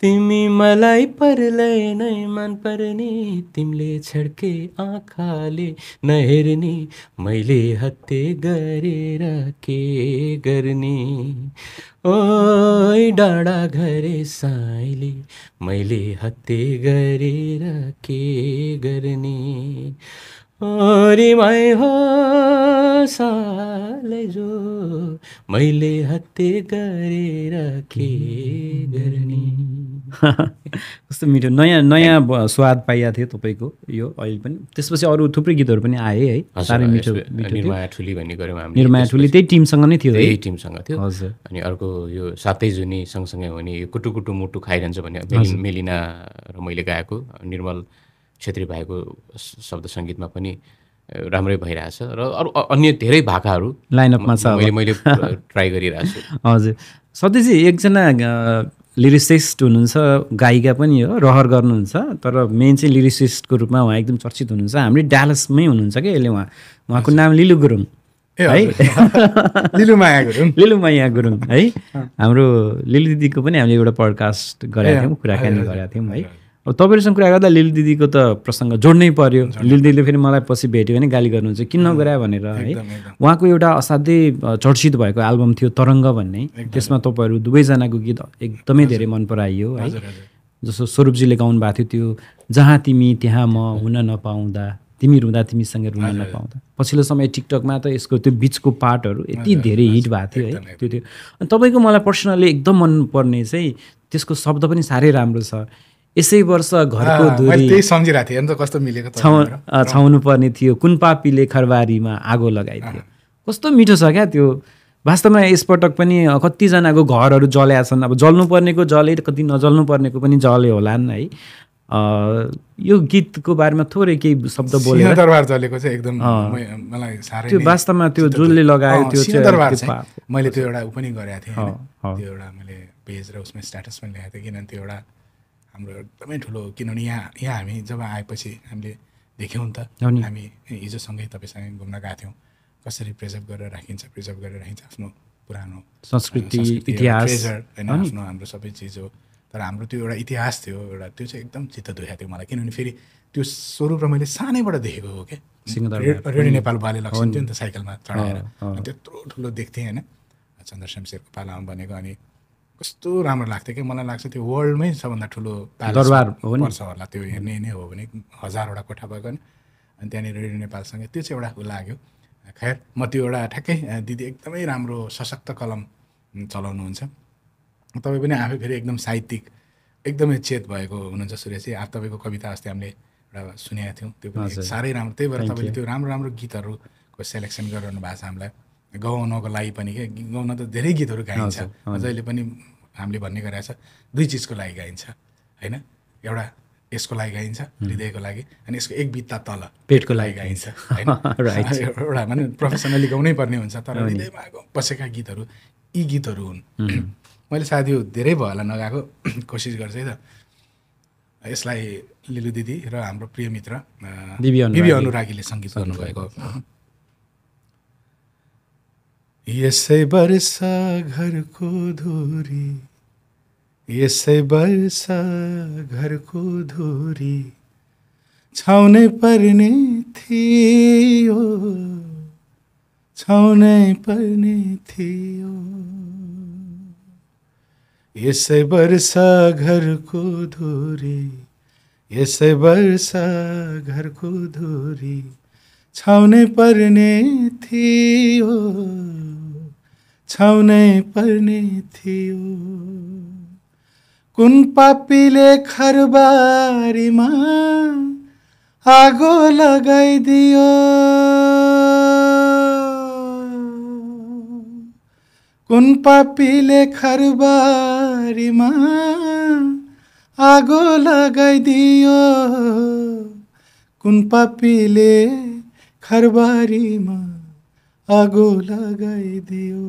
तिमी मलाई परलै नै मन पर्ने, तिमीले छड्के आँखाले नहेर्ने, मैले हत्ते गरेर के गर्ने, ओइ डाँडा घरे साइली मैले हत्ते गरेर के गर्ने, ओरी मै हो साले जो मैले हत्ते गरेर के गर्ने। कस्तो मिठो नयाँ स्वाद पाइएको थियो तपाईँको यो अहिले पनि। त्यसपछि अरू थुप्रै गीतहरू पनि आए है, साह्रै मिठो निर्माया ठुली भन्ने गऱ्यौँ हामीले। निर्माया ठुली त्यही टिमसँग नै थियो, त्यही टिमसँग थियो। हजुर। अनि अर्को यो सातै जुनी सँगसँगै हुने यो कुटु कुटु मुटु खाइरहन्छ भन्ने मेलिना र मैले गाएको, निर्मल छेत्री भाइको शब्द सङ्गीतमा पनि राम्रै भइरहेछ र अरू अन्य धेरै भाकाहरू लाइनअपमा छ मैले ट्राई गरिरहेको छु। हजुर। सतीजी एकजना लिरिसिस्ट हुनुहुन्छ, गायिका पनि हो, रहर गर्नुहुन्छ, तर मेन चाहिँ लिरिसिस्टको रूपमा उहाँ एकदम चर्चित हुनुहुन्छ। हाम्रै डालसमै हुनुहुन्छ क्या अहिले उहाँको नाम लिलु गुरुङ है, लिलुमाया गुरुङ है। हाम्रो लिलु दिदीको पनि हामीले एउटा पडकास्ट गरेका थियौँ, कुराकानी गरेका थियौँ है। अब तपाईँहरूसँग कुरा गर्दा लिलु दिदीको त प्रसङ्ग जोड्नै पर्यो। लिलु दिदीले फेरि मलाई पछि भेट्यो भने गाली गर्नुहुन्छ किन नगरायो भनेर है। उहाँको एउटा असाध्यै चर्चित भएको एल्बम थियो तरङ्ग भन्ने, त्यसमा तपाईँहरू दुवैजनाको गीत एकदमै धेरै मन पराइयो है। जस्तो स्वरूपजीले गाउनु भएको थियो त्यो जहाँ तिमी त्यहाँ म हुन नपाउँदा, तिमी रुँदा तिमीसँग रुन नपाउँदा। पछिल्लो समय टिकटकमा त यसको त्यो बिचको पार्टहरू यति धेरै हिट भएको थियो है। त्यो थियो अनि तपाईँको मलाई पर्सनली एकदम मनपर्ने चाहिँ त्यसको शब्द पनि साह्रै राम्रो छ। यसै वर्ष घरको दूरी छाउनु पर्ने थियो, कुन पापीले खरबारीमा आगो लगाइदियो। कस्तो मिठो छ क्या त्यो। वास्तवमा यसपटक पनि कतिजनाको घरहरू जलेका छन्, अब जल्नुपर्नेको जले, कति नजल्नु पर्नेको पनि जले होलान् है। यो गीतको बारेमा थोरै केही शब्द बोलेर दरबार जलेको चाहिँ एकदम मलाई साह्रै त्यो वास्तवमा त्यो जसले लगायो त्यो चाहिँ मैले त्यो एउटा उ पनि गरेको थिएँ, त्यो एउटा मैले पेज र उसमा स्ट्याटस पनि ल्याएको थिएँ, किनभने त्यो एउटा हाम्रो एकदमै ठुलो, किनभने यहाँ हामी जब आएपछि हामीले देख्यौँ नि त, हामी हिजोसँगै तपाईँसँग घुम्न गएको थियौँ, कसरी प्रिजर्भ गरेर राखिन्छ आफ्नो पुरानो संस्कृति इतिहास होइन, आफ्नो हाम्रो सबै चिज हो। तर हाम्रो त्यो एउटा इतिहास थियो एउटा, त्यो चाहिँ एकदम चित्त दुखाएको थियो मलाई, किनभने फेरि त्यो स्वरूप र मैले सानैबाट देखेको हो क्या। रेडियो नेपाल बाले लक्ष्मी थियो नि त साइकलमा चढाएर, त्यत्रो ठुलो देख्थेँ होइन, चन्द्रश्याम शेरको पालामा बनेको। अनि कस्तो राम्रो लाग्थ्यो क्या, मलाई लाग्छ त्यो वर्ल्डमै सबभन्दा ठुलो दरबार पर्छ होला त्यो, हेर्ने नै हो भने 1000वटा कोठा भएको नि। अनि त्यहाँनिर रेडियो नेपालसँग त्यो चाहिँ एउटा लाग्यो। खैर म त्यो एउटा ठ्याक्कै दिदी एकदमै राम्रो सशक्त कलम चलाउनुहुन्छ तपाईँ पनि, आफै फेरि एकदम साहित्यिक एकदमै चेत भएको हुनुहुन्छ सुरेशजी। तपाईँको कविता अस्ति हामीले एउटा सुनेका थियौँ, त्यो पनि साह्रै राम्रो। त्यही भएर तपाईँले त्यो राम्रो राम्रो गीतहरूको सेलेक्सन गरिरहनु भएको छ हामीलाई गाउनको लागि पनि। क्या गाउन त धेरै गीतहरू गाइन्छ, जहिले पनि हामीले भन्ने गरेको छ 2 चिजको लागि गाइन्छ होइन, एउटा यसको लागि गाइन्छ हृदयको लागि, अनि यसको एक बित्ता तल पेटको लागि गाइन्छ होइन। एउटा माने प्रोफेसनली गाउनै पर्ने हुन्छ, तर हृदयमा बसेका गीतहरू यी गीतहरू हुन्। मैले सायद यो धेरै भयो होला नगाएको, कोसिस गर्छु है त। यसलाई लिलु दिदी र हाम्रो प्रिय मित्र बिबी अनुरागीले सङ्गीत गर्नुभएको। यसै वर्षा घरको धुरी, यसै वर्षा घरको धुरी छाउनै पर्ने थियो, छाउनै पर्ने थियो। यसै वर्षा घरको धुरी, यसै वर्षा घरको धुरी छाउनै पर्ने थियो, छाउनै पर्ने थियो। कुन पापीले खरबारीमा आगो लगाइदियो, कुन पापीले खरबारीमा आगो लगाइदियो, कुन पापीले खरबारीमा आगो लगाइदियो,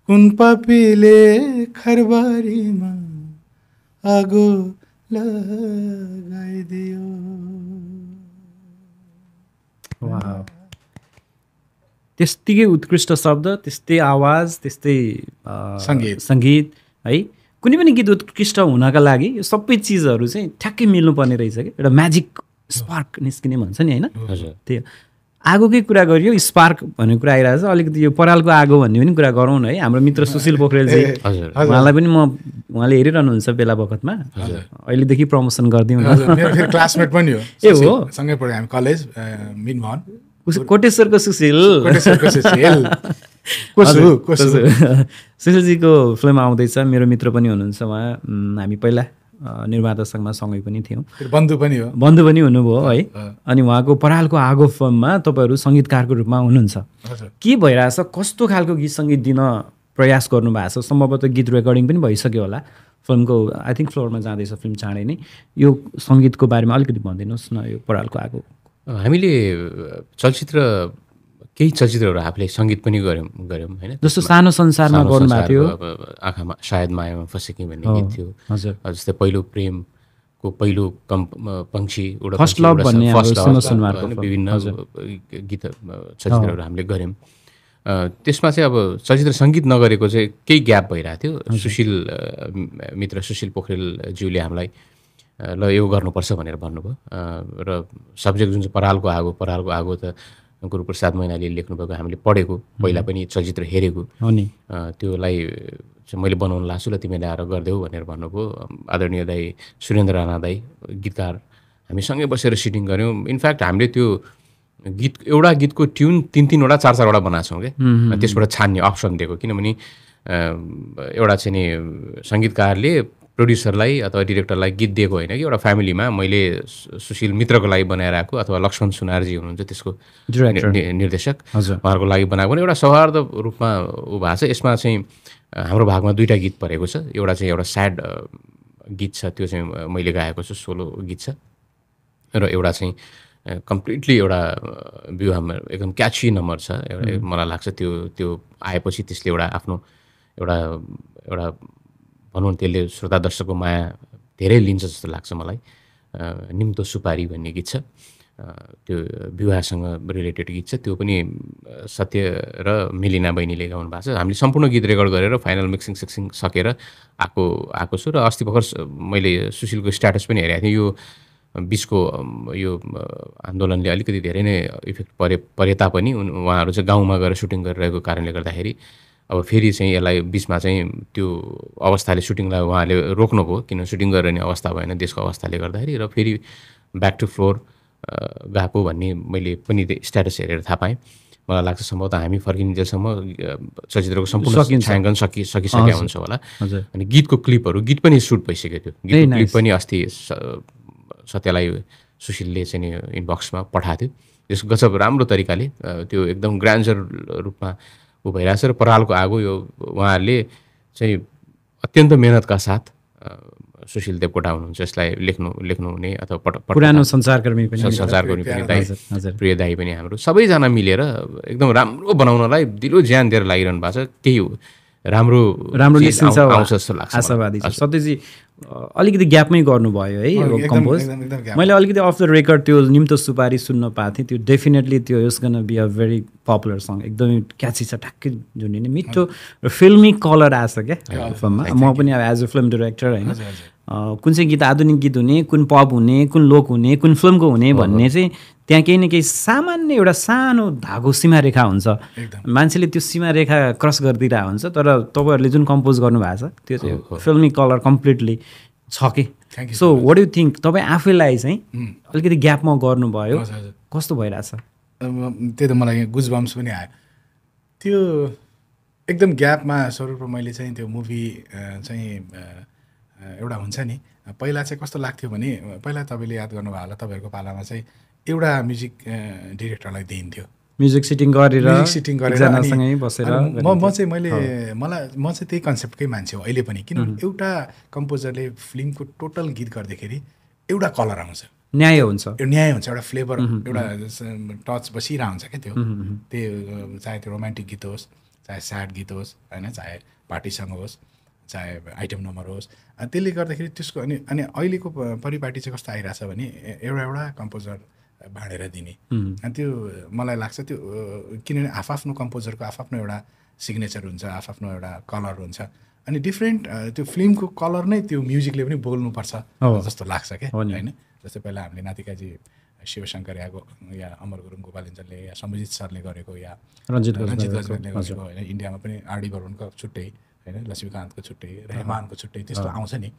कुन पापीले खरबारीमा आगो लगाइदियो। त्यस्तिकै उत्कृष्ट शब्द, त्यस्तै आवाज, त्यस्तै सङ्गीत है। कुनै पनि गीत उत्कृष्ट हुनका लागि यो सबै चिजहरू चाहिँ ठ्याक्कै मिल्नुपर्ने रहेछ कि, एउटा म्याजिक स्पार्क निस्किने भन्छ नि होइन। त्यो आगोकै कुरा गरियो, स्पार्क भन्ने कुरा आइरहेको छ। अलिकति यो परालको आगो भन्ने पनि कुरा गरौँ न है। हाम्रो मित्र सुशील पोखरेलजी, उहाँलाई पनि उहाँले हेरिरहनुहुन्छ बेला बखतमा, अहिलेदेखि प्रमोसन गरिदिउँ न। मेरो क्लासमेट पनि हो। ए हो, सँगै पढ्यो हामी कलेज, मिन भवन, कोटेश्वरको सुशील। सुशीलजीको फिल्म आउँदैछ, मेरो मित्र पनि हुनुहुन्छ उहाँ। हामी पहिला निर्माता सङ्घमा सँगै पनि थियौँ, बन्धु पनि हो, बन्धु पनि हुनुभयो है। अनि उहाँको परालको आगो फिल्ममा तपाईँहरू सङ्गीतकारको रूपमा हुनुहुन्छ। के भइरहेछ, कस्तो खालको गीत सङ्गीत दिन प्रयास गर्नुभएको छ? सम्भवतः गीत रेकर्डिङ पनि भइसक्यो होला, फिल्मको आई थिङ्क फ्लोरमा जाँदैछ फिल्म चाँडै नै। यो सङ्गीतको बारेमा अलिकति भनिदिनुहोस् न, यो परालको आगो। हामीले चलचित्र, केही चलचित्रहरू आफूले सङ्गीत पनि गऱ्यौँ होइन। जस्तो सानो संसारमा गर्नुभएको थियो, आँखामा सायद मायामा फसेकी भन्ने गीत थियो। हजुर, जस्तै पहिलो प्रेमको पहिलो पंक्षी, फर्स्ट लभ भन्ने विभिन्न गीत चलचित्रहरू हामीले गऱ्यौँ। त्यसमा चाहिँ अब चलचित्र सङ्गीत नगरेको चाहिँ केही ग्याप भइरहेको थियो। सुशील मित्र सुशील पोखरेलज्यूले हामीलाई ल यो गर्नुपर्छ भनेर भन्नुभयो। र सब्जेक्ट जुन चाहिँ परालको आगो त गुरुप्रसाद मैनालीले लेख्नुभएको, हामीले पढेको, पहिला पनि चलचित्र हेरेको, त्योलाई चाहिँ मैले बनाउन लाग्छु ल तिमीले आएर गरिदेऊ भनेर भन्नुभयो। आदरणीय दाई सुरेन्द्र राणा दाई गीतकार, हामी सँगै बसेर सिटिङ गऱ्यौँ। इनफ्याक्ट हामीले त्यो एउटा गीतको ट्युन 3-3वटा 4-4वटा बनाएको छौँ क्या। त्यसबाट छान्ने अप्सन दिएको, किनभने एउटा चाहिँ नि सङ्गीतकारले प्रड्युसरलाई अथवा डिरेक्टरलाई गीत दिएको होइन कि, एउटा फ्यामिलीमा मैले सुशील मित्रको लागि बनाएर आएको, अथवा लक्ष्मण सुनारजी हुनुहुन्छ त्यसको निर्देशक, उहाँहरूको लागि बनाएको भने एउटा सौहार्द रूपमा ऊ भएको छ। यसमा चाहिँ हाम्रो भागमा 2टा गीत परेको छ। एउटा चाहिँ एउटा स्याड गीत छ, त्यो चाहिँ मैले गाएको छु, सोलो गीत छ। र एउटा चाहिँ कम्प्लिटली एउटा विवाहमा एकदम क्याची नम्बर छ। एउटा मलाई लाग्छ त्यो आएपछि त्यसले एउटा आफ्नो एउटा भनौँ त्यसले श्रोता दर्शकको माया धेरै लिन्छ जस्तो लाग्छ मलाई। निम्तो सुपारी भन्ने गीत छ, त्यो विवाहसँग रिलेटेड गीत छ। त्यो पनि सत्य र मिलिना बहिनीले गाउनु भएको छ। हामीले सम्पूर्ण गीत रेकर्ड गरेर फाइनल मिक्सिङ सकेर आएको छु। र अस्ति भर्खर मैले सुशीलको स्ट्याटस पनि हेरेको थिएँ। यो बिचको यो आन्दोलनले अलिकति धेरै नै इफेक्ट परे तापनि उहाँहरू चाहिँ गाउँमा गएर सुटिङ गरिरहेको कारणले गर्दाखेरि अब फेरि चाहिँ यसलाई बिचमा चाहिँ त्यो अवस्थाले सुटिङलाई उहाँले रोक्नुभयो, किन सुटिङ गर्ने अवस्था भएन देशको अवस्थाले गर्दाखेरि। र फेरि ब्याक टु फ्लोर गएको भन्ने मैले पनि स्ट्याटस हेरेर थाहा पाएँ। मलाई लाग्छ सम्भवतः हामी फर्किन्जेलसम्म चलचित्रको सम्पूर्ण छायाङ्कन सकिसकेका हुन्छ होला। अनि गीतको क्लिपहरू, गीत पनि सुट भइसक्यो। त्यो गीतको क्लिप पनि अस्ति सत्यलाई सुशीलले चाहिँ नि इनबक्समा पठाएको थियो। त्यसको गजब राम्रो तरिकाले त्यो एकदम ग्रान्जर रूपमा ऊ भइरहेछ। र परालको आगो यो उहाँहरूले चाहिँ अत्यन्त मेहनतका साथ सुशील देवकोटा हुनुहुन्छ यसलाई लेख्नु हुने, अथवा पुरानो सञ्चारकर्मी पनि दाइ, प्रिय दाइ पनि हाम्रो सबैजना मिलेर एकदम राम्रो बनाउनलाई दिलो ज्यान दिएर लागिरहनु भएको छ। केही राम्रो निस्किन्छ आउँछ जस्तो लाग्छ। आशावादी छ। सत्यजी, अलिकति ग्यापमै गर्नुभयो है कम्पोज मैले अलिकति अफ द रेकर्ड त्यो निम्तो सुपारी सुन्न पाएको थिएँ त्यो डेफिनेटली त्यो is gonna be a very popular song एकदमै क्याची छ ठ्याक्कै झुन्डिने मिठो र फिल्मी कलर आएको छ क्या फिल्ममा म पनि अब एज अ फिल्म डिरेक्टर होइन कुन चाहिँ गीत आधुनिक गीत हुने कुन पप हुने कुन लोक हुने कुन फिल्मको हुने भन्ने चाहिँ त्यहाँ केही न केही सामान्य एउटा सानो धागो सीमारेखा हुन्छ मान्छेले त्यो सीमारेखा क्रस गरिदिरहेको हुन्छ तर तपाईँहरूले जुन कम्पोज गर्नुभएको छ त्यो चाहिँ फिल्मी कलर कम्प्लिटली छ कि सो वाट यु थिङ्क तपाईँ आफैलाई चाहिँ अलिकति ग्यापमा गर्नुभयो कस्तो भइरहेछ त्यही त मलाई गुजबम्स पनि आयो त्यो एकदम ग्यापमा स्वरूप मैले चाहिँ त्यो मुभी चाहिँ एउटा हुन्छ नि पहिला चाहिँ कस्तो लाग्थ्यो भने पहिला तपाईँले याद गर्नुभयो होला तपाईँहरूको पालामा चाहिँ एउटा म्युजिक डिरेक्टरलाई दिइन्थ्यो म्युजिक सिटिङ गरेर म चाहिँ म चाहिँ त्यही कन्सेप्टकै मान्छे हो अहिले पनि किनभने एउटा कम्पोजरले फिल्मको टोटल गीत गर्दाखेरि एउटा कलर आउँछ न्याय हुन्छ एउटा फ्लेभर एउटा टच बसिरहेको हुन्छ क्या त्यो चाहे त्यो रोमान्टिक गीत होस् चाहे स्याड गीत होस् होइन चाहे पार्टी सङ होस् चाहे आइटम नम्बर होस् त्यसले गर्दाखेरि त्यसको अनि अहिलेको परिपाटी चाहिँ कस्तो आइरहेछ भने एउटा कम्पोजर बाँडेर दिने अनि त्यो मलाई लाग्छ त्यो किनभने आफ्नो कम्पोजरको आफ्नो एउटा सिग्नेचर हुन्छ आफ्नो एउटा कलर हुन्छ अनि डिफ्रेन्ट त्यो फिल्मको कलर नै त्यो म्युजिकले पनि बोल्नुपर्छ जस्तो लाग्छ क्या होइन जस्तै पहिला हामीले नातिकाजी शिवशङ्कर या अमर गुरुङ गोपालिञ्चनले या सम्बुजित सरले गरेको या रञ्जित गजमेरले गरेको होइन इन्डियामा पनि आरडी बर्मनको छुट्टै होइन लक्ष्मीकान्तको छुट्टै रहमानको छुट्टै त्यस्तो आउँछ नि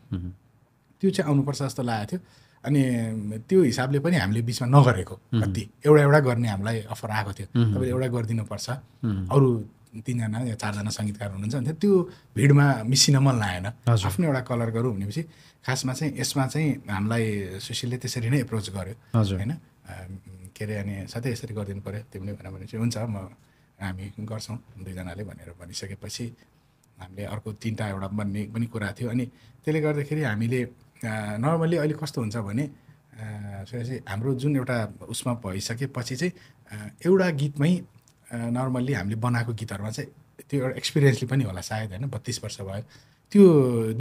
त्यो चाहिँ आउनुपर्छ जस्तो लागेको थियो अनि त्यो हिसाबले पनि हामीले बिचमा नगरेको कति एउटा गर्ने हामीलाई अफर आएको थियो तपाईँले एउटा गरिदिनुपर्छ अरू 3जना या 4जना सङ्गीतकार हुनुहुन्छ भने त्यो भिडमा मिसिन मन लागेन आफ्नो एउटा कलर गरौँ भनेपछि खासमा चाहिँ यसमा चाहिँ हामीलाई सुशीलले त्यसरी नै एप्रोच गर्यो होइन के अरे अनि साथै यसरी गरिदिनु पऱ्यो तिमीले भने चाहिँ हुन्छ हामी गर्छौँ 2जनाले भनेर भनिसकेपछि हामीले अर्को 3टा एउटा बन्ने पनि कुरा थियो अनि त्यसले गर्दाखेरि हामीले नर्मल्ली अहिले कस्तो हुन्छ भने हाम्रो जुन एउटा उसमा भइसकेपछि चाहिँ एउटा गीतमै नर्मल्ली हामीले बनाएको गीतहरूमा चाहिँ त्यो एउटा एक्सपिरियन्सले पनि होला सायद होइन 32 वर्ष भयो त्यो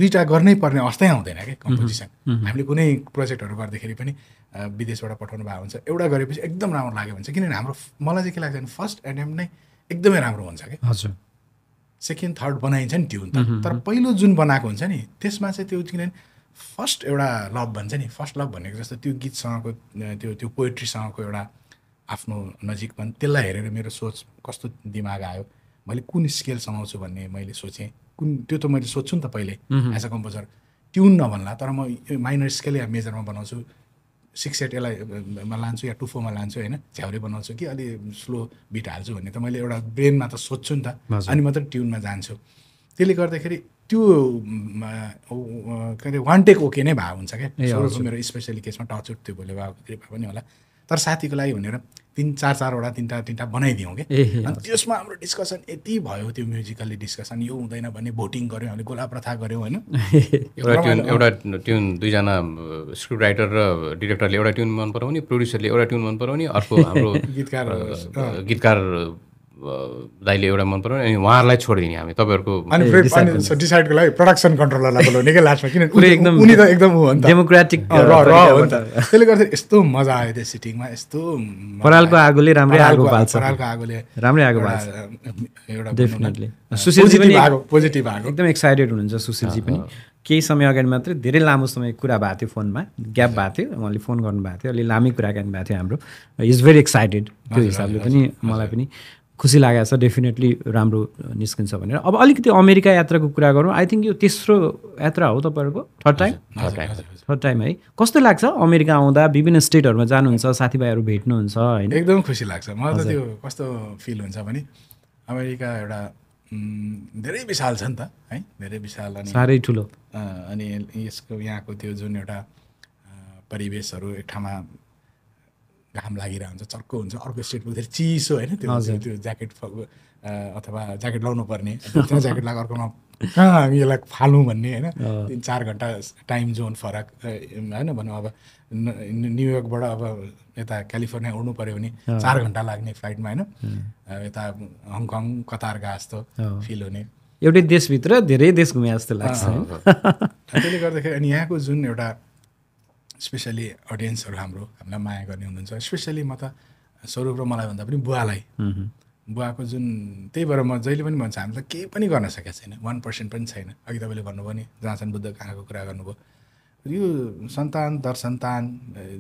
2टा गर्नै पर्ने अवस्थै आउँदैन क्या कम्पोजिसन हामीले कुनै प्रोजेक्टहरू गर्दाखेरि पनि विदेशबाट पठाउनु भएको हुन्छ एउटा गरेपछि एकदम राम्रो लाग्यो भन्छ किनभने हाम्रो मलाई चाहिँ के लाग्छ भने फर्स्ट एटेम्प नै एकदमै राम्रो हुन्छ क्या हजुर सेकेन्ड थर्ड बनाइन्छ नि ट्युन त तर पहिलो जुन बनाएको हुन्छ नि त्यसमा चाहिँ त्यो किनभने फर्स्ट एउटा लभ भन्छ नि फर्स्ट लभ भनेको जस्तो त्यो गीतसँगको त्यो पोएट्रीसँगको एउटा आफ्नो नजिकपन त्यसलाई हेरेर मेरो सोच कस्तो दिमाग आयो मैले कुन स्केल समाउँछु भन्ने मैले सोचेँ त्यो त मैले सोध्छु नि त पहिले एज अ कम्पोजर ट्युन नभन्ला तर म माइनर स्केल या मेजरमा बनाउँछु 6/8 यसलाई लान्छु या 2/4 लान्छु होइन झ्याउरे बनाउँछु कि अलि स्लो बिट हाल्छु भन्ने त मैले एउटा ब्रेनमा त सोध्छु नि त अनि मात्रै ट्युनमा जान्छु त्यसले गर्दाखेरि त्यो के अरे वान टेक ओके नै भएको हुन्छ क्या मेरो स्पेसली केसमा टचवुड त्यो भोलि भएको पनि होला तर साथीको लागि भनेर 3-4वटा 3टा बनाइदिउँ कि अनि त्यसमा हाम्रो डिस्कसन यति भयो त्यो म्युजिकल्ली डिस्कसन यो हुँदैन भन्ने भोटिङ गऱ्यौँ हामीले गोला प्रथा गऱ्यौँ होइन एउटा ट्युन 2जना स्क्रिप्ट राइटर र डिरेक्टरले एउटा ट्युन मन पराउने प्रोड्युसरले एउटा ट्युन मन पराउने अर्को हाम्रो गीतकार दाइले एउटा मन पराउने अनि उहाँहरूलाई छोडिदिने हामी तपाईँहरूको अनि डिसाइडको लागि प्रोडक्सन कन्ट्रोलरलाई बोलाउने क्या लास्टमा किनभने उनी त एकदम ऊ हो नि त डेमोक्रेटिक हो नि त त्यसले गर्दा यस्तो मजा आयो त्यो सिटिङमा यस्तो परालको आगोले राम्रै आगो बाल्छ परालको आगोले राम्रै आगो बाल्छ एउटा डेफिनेटली सुशीलजी पनि पोजिटिभ भएको एकदम एक्साइटेड हुनुहुन्छ सुशीलजी पनि केही समय अगाडि मात्रै धेरै लामो समय कुरा भएको थियो फोनमा ग्याप भएको थियो उहाँले फोन गर्नुभएको थियो अलि लामै कुराकानी भएको थियो हाम्रो इज भेरी एक्साइटेड त्यो हिसाबले पनि मलाई पनि खुसी लागेको छ डेफिनेटली राम्रो निस्किन्छ भनेर अब अलिकति अमेरिका यात्राको कुरा गरौँ आई थिङ्क यो तेस्रो यात्रा हो तपाईँहरूको थर्ड टाइम है कस्तो लाग्छ अमेरिका आउँदा विभिन्न स्टेटहरूमा जानुहुन्छ साथीभाइहरू भेट्नुहुन्छ होइन एकदम खुसी लाग्छ मलाई त त्यो कस्तो फिल हुन्छ भने अमेरिका एउटा धेरै विशाल छ नि त है धेरै विशाल अनि साह्रै ठुलो अनि यसको यहाँको त्यो जुन एउटा परिवेशहरू एक ठाउँमा घाम लागिरहेको हुन्छ चर्को हुन्छ अर्को स्टेटको धेरै चिसो होइन त्यो ज्याकेट अथवा ज्याकेट लाउनु पर्ने त्यहाँ ज्याकेट लगाएको अर्कोमा कहाँ हामी यसलाई फालौँ भन्ने होइन 3-4 घन्टा टाइम जोन फरक होइन भनौँ अब न्युयोर्कबाट अब यता क्यालिफोर्निया उड्नु पऱ्यो भने 4 घन्टा लाग्ने फ्लाइटमा होइन यता हङकङ कतारका जस्तो फिल हुने एउटै देशभित्र धेरै देश घुमे जस्तो लाग्छ होइन? त्यसले गर्दाखेरि अनि यहाँको जुन एउटा स्पेसली अडियन्सहरू हामीलाई माया गर्ने हुनुहुन्छ, स्पेसली म त स्वरूप र मलाई भन्दा पनि बुवालाई, बुवाको जुन त्यही भएर म जहिले पनि भन्छु हामी त केही पनि गर्न सकेको छैन, 1% पनि छैन। अघि तपाईँले भन्नुभयो नि जहाँसम्म बुद्धको आँखाको कुरा गर्नुभयो, यो सन्तान दर सन्तान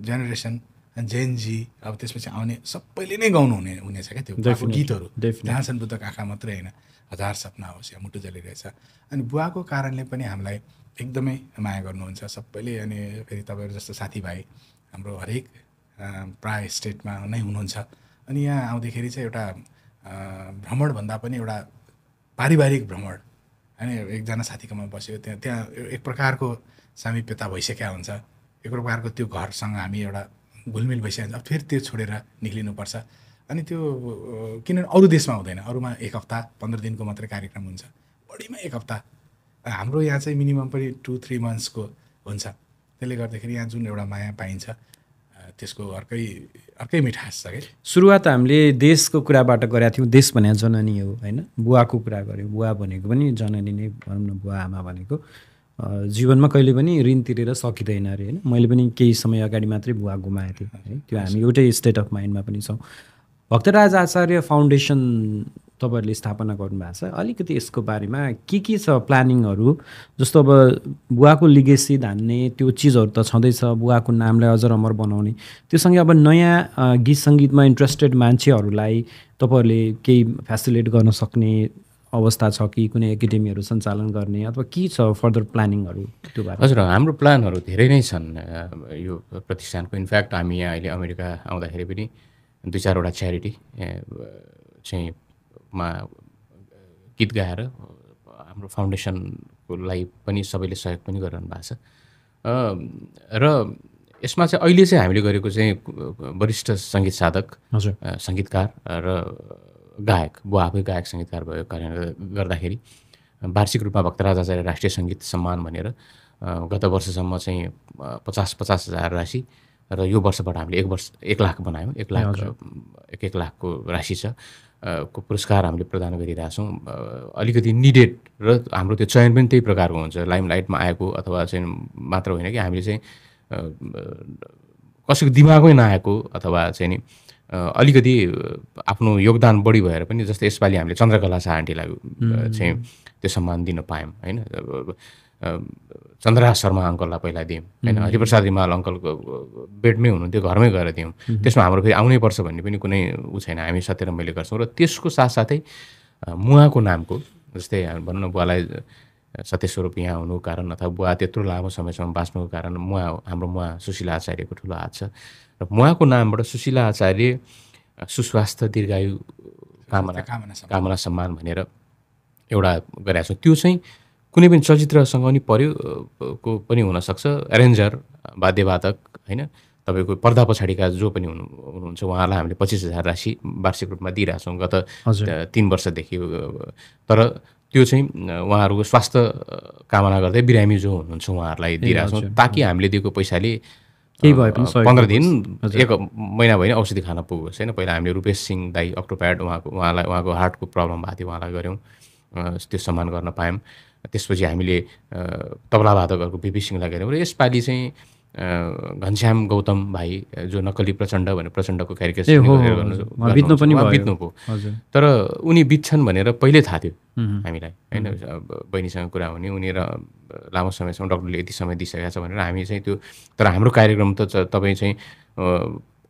जेनेरेसन जेनजी अब त्यसपछि आउने सबैले नै गाउनु हुनेछ क्या त्यो बुवाको गीतहरू। जहाँसम्म बुद्धको आँखा मात्रै होइन, हजार सपना होस् या मुटु जलिरहेछ। अनि बुवाको कारणले पनि हामीलाई एकदमै माया गर्नुहुन्छ सबैले। अनि फेरि तपाईँहरू जस्तो साथीभाइ हाम्रो हरेक प्राय स्टेटमा नै हुनुहुन्छ। अनि यहाँ आउँदाखेरि चाहिँ एउटा भ्रमणभन्दा पनि एउटा पारिवारिक भ्रमण, होइन एकजना साथीकोमा बस्यो त्यहाँ एक प्रकारको सामिप्यता भइसकेका हुन्छ, एक प्रकारको त्यो घरसँग हामी एउटा घुलमिल भइसकेको हुन्छ। फेरि त्यो छोडेर निक्लिनुपर्छ। अनि त्यो किनभने अरू देशमा हुँदैन, अरूमा 1 हप्ता 15 दिनको मात्रै कार्यक्रम हुन्छ, बढीमा 1 हप्ता। हाम्रो यहाँ चाहिँ मिनिमम पनि 2-3 मन्थ्सको हुन्छ। त्यसले गर्दाखेरि यहाँ जुन एउटा माया पाइन्छ त्यसको अर्कै मिठास छ कि। सुरुवात हामीले देशको कुराबाट गरेका थियौँ, देश भने जननी हो होइन, बुवाको कुरा गऱ्यौँ। बुवा भनेको पनि जननी नै भनौँ न, बुवा आमा भनेको जीवनमा कहिले पनि ऋण तिरेर सकिँदैन अरे होइन। मैले पनि केही समय अगाडि मात्रै बुवा गुमाएको थिएँ है, त्यो हामी एउटै स्टेट अफ माइन्डमा पनि छौँ। भक्तराज आचार्य फाउन्डेसन तपाईँहरूले स्थापना गर्नुभएको छ, अलिकति यसको बारेमा के छ प्लानिङहरू? जस्तो अब बुवाको लिगेसी धान्ने त्यो चिजहरू त छँदैछ, बुवाको नामलाई अझ अमर बनाउने, त्योसँगै अब नयाँ गीत सङ्गीतमा इन्ट्रेस्टेड मान्छेहरूलाई तपाईँहरूले केही फेसिलिटेट गर्न सक्ने अवस्था छ कि, कुनै एकाडेमीहरू सञ्चालन गर्ने अथवा के छ फर्दर प्लानिङहरू त्यो बारे? हजुर, हाम्रो प्लानहरू धेरै नै छन् यो प्रतिष्ठानको। इनफ्याक्ट हामी यहाँ अहिले अमेरिका आउँदाखेरि पनि 2-4वटा च्यारिटी चाहिँ मा गीत गाएर हाम्रो फाउन्डेसनको लागि पनि सबैले सहयोग पनि गरिरहनु भएको छ। र यसमा चाहिँ अहिले चाहिँ हामीले गरेको चाहिँ वरिष्ठ सङ्गीत साधक, सङ्गीतकार र गायक, बुवा आफै गायक सङ्गीतकार भएको कारणले गर्दाखेरि वार्षिक रूपमा भक्तराज आचार्य राष्ट्रिय सङ्गीत सम्मान भनेर गत वर्षसम्म चाहिँ 50,000 राशि, र यो वर्षबाट हामीले 1 लाख बनायौँ। 1 लाखको राशि छ को पुरस्कार हामीले प्रदान गरिरहेछौँ। अलिकति निडेड र हाम्रो त्यो चयन पनि त्यही प्रकारको हुन्छ, लाइमलाइटमा आएको अथवा चाहिँ मात्र होइन कि हामीले चाहिँ कसैको दिमागमै नआएको अथवा चाहिँ नि अलिकति आफ्नो योगदान बढी भएर पनि, जस्तै यसपालि हामीले चन्द्रकला शाह आन्टीलाई चाहिँ त्यो सम्मान दिन पायौँ होइन। चन्द्रराज शर्मा अङ्कललाई पहिला दियौँ होइन, हरिप्रसाद रिमाल अङ्कलको बेडमै हुनुहुन्थ्यो, घरमै गएर दियौँ। त्यसमा हाम्रो फेरि आउनै पर्छ भन्ने पनि कुनै ऊ छैन, हामी सत्य र मैले गर्छौँ। र त्यसको साथसाथै मुवाको नामको, जस्तै भनौँ न बुवालाई सत्यस्वरूप यहाँ हुनुको कारण अथवा बुवा त्यत्रो लामो समयसम्म बाँच्नुको कारण हाम्रो मुवा सुशीला आचार्यको ठुलो हात छ। र मुवाको नामबाट सुशीला आचार्य सुस्वास्थ्य दीर्घायु कामना सम्मान भनेर एउटा गरेका छौँ। त्यो चाहिँ कुनै पनि चलचित्रसँग पनि पर्यो को पनि हुनसक्छ, एरेन्जर, वाद्यवादक होइन, तपाईँको पर्दा पछाडिका जो पनि हुनुहुन्छ उहाँलाई हामीले 25,000 राशि वार्षिक रूपमा दिइरहेछौँ गत 3 वर्षदेखि। तर त्यो चाहिँ उहाँहरूको स्वास्थ्य कामना गर्दै बिरामी जो हुनुहुन्छ उहाँहरूलाई दिइरहेछौँ, ताकि हामीले दिएको पैसाले 15 दिन 1 महिना भयो औषधि खान पुगोस् होइन। पहिला हामीले रूपेश सिंह दाई अक्टोप्याड उहाँको हार्टको प्रब्लम भएको थियो, उहाँलाई गऱ्यौँ, त्यो सम्मान गर्न पायौँ। त्यसपछि हामीले तबलावादकहरूको बिपी सिंहलाई गऱ्यौँ। र यसपालि चाहिँ घनश्याम गौतम भाइ जो नक्कली प्रचण्ड भनेर प्रचण्डको क्यारिकेचर बित्नु भयो, तर उनी बित्छन् भनेर पहिल्यै थाहा थियो हामीलाई होइन। बहिनीसँग कुरा हुने, उनी र लामो समयसम्म डक्टरले यति समय दिइसकेको छ भनेर हामी चाहिँ त्यो, तर हाम्रो कार्यक्रम त तपाईँ चाहिँ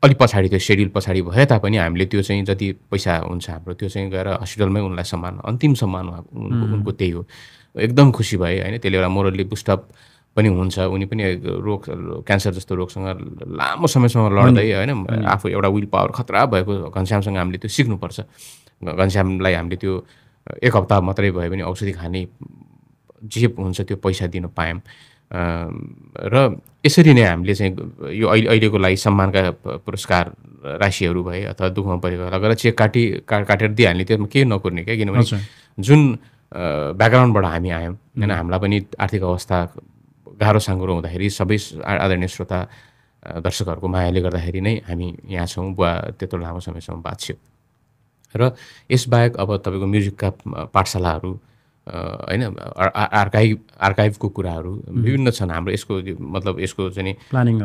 अलिक पछाडि, त्यो सेड्युल पछाडि भए तापनि हामीले त्यो चाहिँ जति पैसा हुन्छ हाम्रो त्यो चाहिँ गएर हस्पिटलमै उनलाई सम्मान, अन्तिम सम्मान उनको त्यही हो। एकदम खुसी भए होइन। त्यसले एउटा मोरल्ली बुस्टअप पनि हुन्छ। उनी पनि क्यान्सर जस्तो रोगसँग लामो समयसम्म लड्दै होइन, आफू एउटा विल पावर खतरा भएको घनश्यामसँग हामीले त्यो सिक्नुपर्छ। घनश्यामलाई हामीले त्यो 1 हप्ता मात्रै भयो भने औषधि खाने जे हुन्छ त्यो पैसा दिन पायौँ। र यसरी नै हामीले चाहिँ यो अहिलेको लागि सम्मानका पुरस्कार राशिहरू भए अथवा दुःखमा परेको लगेर चेक काटेर दिइहाल्ने, त्यसमा केही नकुर्ने क्या। किनभने जुन ब्याकग्राउन्डबाट हामी आयौँ होइन, हामीलाई पनि आर्थिक अवस्था गाह्रो साङ्ग्रो हुँदाखेरि सबै आदरणीय श्रोता दर्शकहरूको मायाले गर्दाखेरि नै हामी यहाँ छौँ। बुवा त्यत्रो लामो समयसम्म बाँच्यो। र यसबाहेक अब तपाईँको म्युजिकका पाठशालाहरू होइन आर्काइभको कुराहरू विभिन्न छन् हाम्रो यसको मतलब यसको चाहिँ प्लानिङ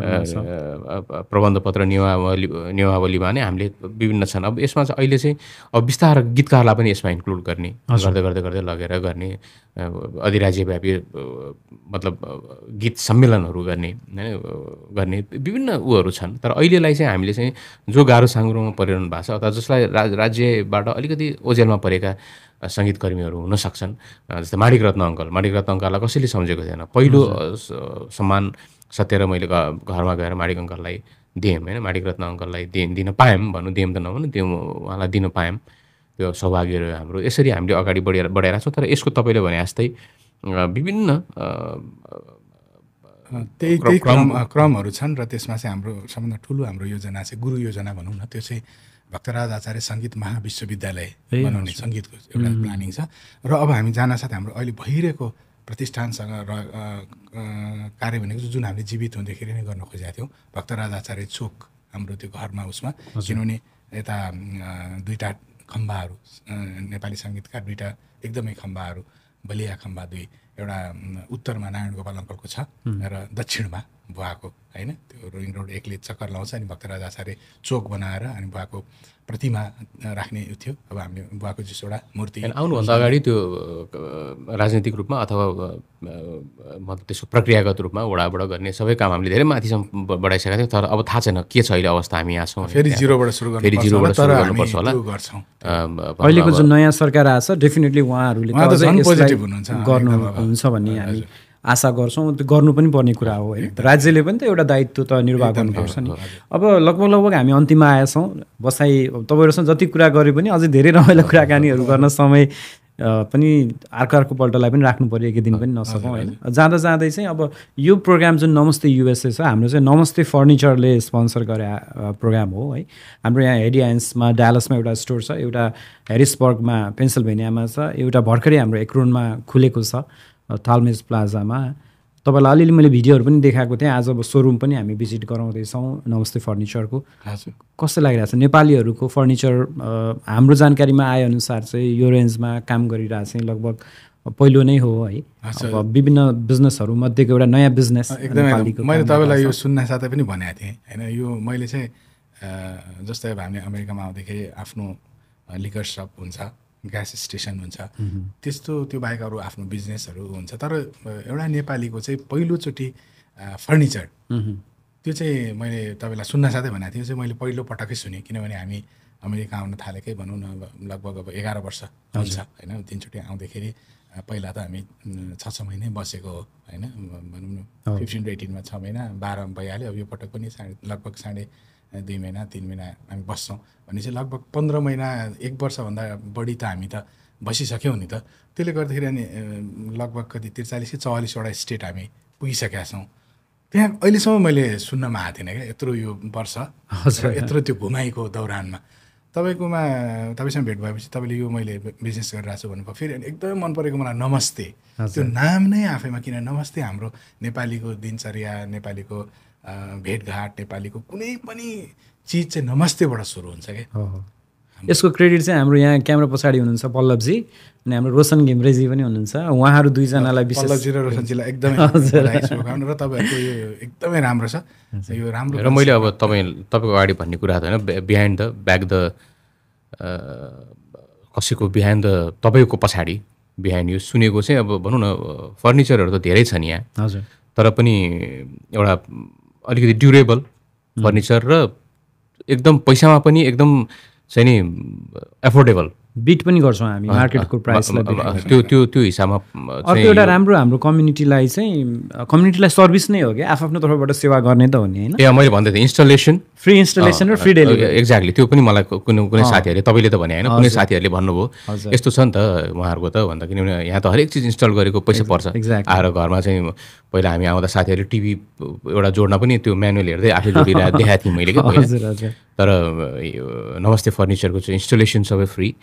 प्रबन्ध पत्र नियमावलीमा नै हामीले विभिन्न छन्। अब यसमा चाहिँ अहिले चाहिँ अब बिस्तारै गीतकारलाई पनि यसमा इन्क्लुड गर्ने गर्दै लगेर गर्ने अधिराज्यव्यापी मतलब गीत सम्मेलनहरू गर्ने विभिन्न उहरू छन्। तर अहिलेलाई चाहिँ हामीले चाहिँ जो गाह्रो साङ्ग्रोमा परिरहनु भएको छ अथवा जसलाई राज्यबाट अलिकति ओझेलमा परेका सङ्गीतकर्मीहरू हुन सक्छन्, जस्तै माणिक रत्न अङ्कललाई कसैले सम्झेको थिएन। पहिलो सम्मान सत्येर मैले घरमा गएर माणिक अङ्कललाई दिएँ होइन, माणिक रत्न अङ्कललाई दिन पायौँ भनौँ, दिएँ त नभनौँ, त्यो उहाँलाई दिन पायौँ, त्यो सौभाग्य रह्यो हाम्रो। यसरी हामीले अगाडि बढाइरहेको छौँ। तर यसको तपाईँले भने जस्तै विभिन्न त्यही क्रमहरू छन् र त्यसमा चाहिँ हाम्रो सबभन्दा ठुलो हाम्रो योजना चाहिँ गुरु योजना भनौँ न, त्यो चाहिँ भक्तराज आचार्य सङ्गीत महाविश्वविद्यालय बनाउने सङ्गीतको एउटा प्लानिङ छ। र अब हामी जान साथ हाम्रो अहिले भइरहेको प्रतिष्ठानसँग कार्य भनेको जुन हामीले जीवित हुँदाखेरि नै गर्न खोजेका थियौँ, भक्तराज आचार्य चोक हाम्रो त्यो घरमा उसमा, किनभने यता दुईवटा खम्बाहरू नेपाली सङ्गीतका दुईवटा एकदमै खम्बाहरू, बलिया खम्बा दुई, एउटा उत्तरमा नारायण गोपाल अङ्कलको छ र दक्षिणमा बुवाको होइन, त्यो रोइङ रोड एकले चक्कर लाउँछ अनि भक्तराज आचार्य चोक बनाएर अनि बुवाको प्रतिमा राख्ने थियो। अब हामीले बुवाको जसो एउटा मूर्ति आउनुभन्दा अगाडि त्यो राजनीतिक रूपमा अथवा मतलब त्यसको प्रक्रियागत रूपमा वडाबाट गर्ने सबै काम हामीले धेरै माथिसम्म बढाइसकेका थियौँ। तर अब थाहा छैन के छ अहिले अवस्था, हामी यहाँ छौँ, फेरि जिरोबाट सुरु गर्नुपर्छ होला। अहिलेको जुन नयाँ सरकार आएको छ डेफिनेटली उहाँहरूले गर्नुहुन्छ भन्ने हामी आशा गर्छौँ। त्यो गर्नु पनि पर्ने कुरा हो होइन, राज्यले पनि त एउटा दायित्व त निर्वाह गर्नुपर्छ नि। अब लगभग हामी अन्तिममा आएछौँ। बसाइ तपाईँहरूसँग जति कुरा गरे पनि अझै धेरै रमाइलो कुराकानीहरू गर्न समय पनि अर्कोपल्टलाई पनि राख्नु पऱ्यो, एकै दिन पनि नसकौँ होइन। जाँदै चाहिँ अब यो प्रोग्राम जुन नमस्ते युएसए छ हाम्रो चाहिँ नमस्ते फर्निचरले स्पोन्सर गरे प्रोग्राम हो है। हाम्रो यहाँ हेडियान्समा डालसमा एउटा स्टोर छ, एउटा हेरिसबर्गमा पेन्सिल्भेनियामा छ, एउटा भर्खरै हाम्रो एक्रोनमा खुलेको छ थालमेज प्लाजामा। तपाईँलाई अलिअलि मैले भिडियोहरू पनि देखाएको थिएँ। आज अब सोरुम पनि हामी भिजिट गराउँदैछौँ नमस्ते फर्निचरको। कस्तो लागिरहेको छ नेपालीहरूको फर्निचर? हाम्रो जानकारीमा आएअनुसार चाहिँ यो रेन्जमा काम गरिरहेको चाहिँ लगभग पहिलो नै हो है। अब विभिन्न बिजनेसहरू मध्येको एउटा नयाँ बिजनेस एकदमै। मैले तपाईँलाई यो सुन्न साथै पनि भनेको थिएँ होइन, यो मैले चाहिँ जस्तै अब हामीले अमेरिकामा आउँदाखेरि आफ्नो लिकर सप हुन्छ, ग्यास स्टेसन हुन्छ, त्यस्तो त्यो बाहेक अरू आफ्नो बिजनेसहरू हुन्छ। तर एउटा नेपालीको चाहिँ पहिलोचोटि फर्निचर त्यो चाहिँ मैले तपाईँलाई सुन्न साथै भनेको थिएँ, चाहिँ मैले पहिलो पटकै सुनेँ। किनभने हामी अमेरिका आउन थालेकै भनौँ न लगभग अब 11 वर्ष हुन्छ होइन। तिनचोटि आउँदाखेरि पहिला त हामी 6 महिनै बसेको हो होइन, भनौँ न 15 to 18 6 महिना 12 भइहाल्यो। अब यो पटक पनि लगभग 2.5 महिना 3 महिना हामी बस्छौँ भने चाहिँ लगभग 15 महिना 1 वर्षभन्दा बढी त हामी त बसिसक्यौँ नि त। त्यसले गर्दाखेरि अनि लगभग कति 43-44वटा स्टेट हामी पुगिसकेका छौँ। त्यहाँ अहिलेसम्म मैले सुन्नमा आएको थिएन क्या यत्रो यो वर्ष यत्रो त्यो घुमाइको दौरानमा। तपाईँसँग भेट भएपछि तपाईँले यो मैले बिजनेस गरिरहेको छु भन्नुभयो। फेरि एकदमै मन परेको मलाई नमस्ते, त्यो नाम नै आफैमा, किन नमस्ते हाम्रो नेपालीको दिनचर्या, नेपालीको भेटघाट, नेपालीको कुनै पनि चिज चाहिँ नमस्तेबाट सुरु हुन्छ क्या। यसको क्रेडिट चाहिँ हाम्रो यहाँ क्यामेरा पछाडि हुनुहुन्छ पल्लवजी अनि हाम्रो रोशन घिम्रेजी पनि हुनुहुन्छ। उहाँहरू दुईजनालाई विशेष, पल्लवजी र रोशनजीलाई एकदमै शुभकामना र तपाईँहरूको यो एकदमै राम्रो छ यो राम्रो। र मैले अब तपाईँको अगाडि भन्ने कुरा त होइन, बिहाइन्ड द ब्याक द कसैको बिहाइन्ड द तपाईँको पछाडि बिहाइन्ड यो सुनेको चाहिँ अब भनौँ न फर्निचरहरू त धेरै छन् यहाँ। हजुर, तर पनि एउटा अलिकति ड्युरेबल फर्निचर र एकदम पैसामा पनि एकदम चाहिँ नि एफोर्डेबल बिट पनि गर्छौँ हामी मार्केटको प्राइसलाई। त्यो हिसाबमा अर्को एउटा राम्रो हाम्रो कम्युनिटीलाई सर्भिस नै हो क्या, आफ्नो तर्फबाट सेवा गर्ने त हो नि होइन। मैले भन्दै थिएँ इन्स्टलेसन, फ्री इन्स्टलेसन र फ्री डेलिभरी। एक्ज्याक्टली, त्यो पनि मलाई कुनै साथीहरूले, तपाईँले त भने होइन, कुनै साथीहरूले भन्नुभयो यस्तो छ नि त उहाँहरूको त भन्दा, किनभने यहाँ त हरेक चिज इन्स्टल गरेको पैसा पर्छ। आएर घरमा चाहिँ पहिला हामी आउँदा साथीहरूले टिभी एउटा जोड्न पनि त्यो म्यानुअल हेर्दै आफै जोडिरहेको देखाएको थिएँ मैले क्या। तर नमस्ते फर्निचरको चाहिँ इन्स्टलेसन सबै फ्री,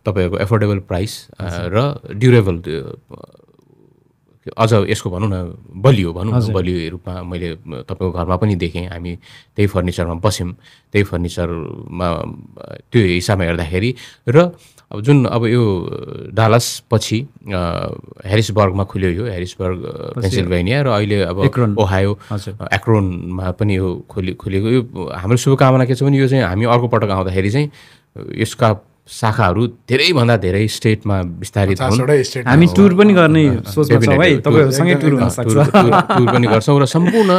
तपाईँहरूको एफोर्डेबल प्राइस र ड्युरेबल अझ यसको भनौँ न बलियो बलियो रूपमा मैले तपाईँको घरमा पनि देखेँ। हामी त्यही फर्निचरमा बस्यौँ, त्यही फर्निचरमा त्यो हिसाबमा हेर्दाखेरि। र अब जुन अब यो डालस पछि ह्यारिसबर्गमा खुल्यो, यो ह्यारिसबर्ग पेन्सिल्भेनिया, र अहिले अब ओहायो एक्रोनमा पनि यो खुलेको। यो हाम्रो शुभकामना के छ भने यो चाहिँ हामी अर्को पटक आउँदाखेरि चाहिँ यसका शाखाहरू धेरैभन्दा धेरै स्टेटमा विस्तारित हुन्। हामी टुर पनि गर्ने सोचमा छौँ है, तपाईँहरूसँगै टुर हुन सक्छ। टुर पनि गर्छौँ र सम्पूर्ण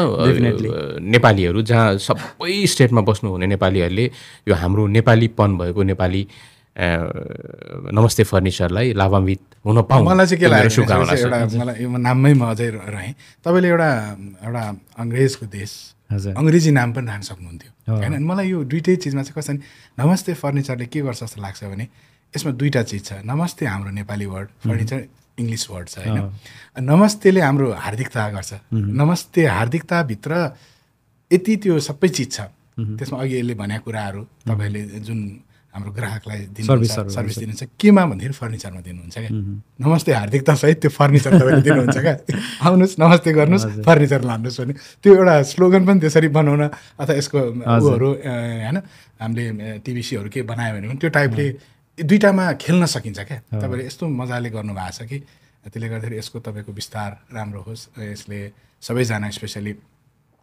नेपालीहरू जहाँ सबै स्टेटमा बस्नुहुने नेपालीहरूले यो हाम्रो नेपालीपन भएको नेपाली नमस्ते फर्निचरलाई लाभान्वित हुन पाउँ। मलाई चाहिँ के लाग्यो मलाई यो नाममै म अझै रहेँ। तपाईँले एउटा अङ्ग्रेजको देश अङ्ग्रेजी नाम पनि राख्न सक्नुहुन्थ्यो होइन। मलाई यो दुइटै चिजमा चाहिँ कस्तो नमस्ते फर्निचरले के गर्छ जस्तो लाग्छ भने यसमा दुईवटा चिज छ। नमस्ते हाम्रो Nepali word, furniture English word छ होइन। नमस्तेले हाम्रो हार्दिकता गर्छ। नमस्ते हार्दिकताभित्र यति त्यो सबै चिज छ। त्यसमा अघि यसले भनेको कुराहरू तपाईँले जुन हाम्रो ग्राहकलाई सर्भिस दिनुहुन्छ केमा भन्दाखेरि फर्निचरमा दिनुहुन्छ क्या। नमस्ते हार्दिकता सहित त्यो फर्निचर तपाईँले दिनुहुन्छ क्या। आउनुहोस् नमस्ते गर्नुहोस् फर्निचर लानुहोस् भने त्यो एउटा स्लोगन पनि त्यसरी बनाउन अथवा यसको उहरू होइन हामीले टिभी-सीहरू के बनायो भने पनि त्यो टाइपले दुईवटामा खेल्न सकिन्छ क्या। तपाईँले यस्तो मजाले गर्नुभएको छ कि त्यसले गर्दाखेरि यसको तपाईँको विस्तार राम्रो होस्। यसले सबैजना स्पेसली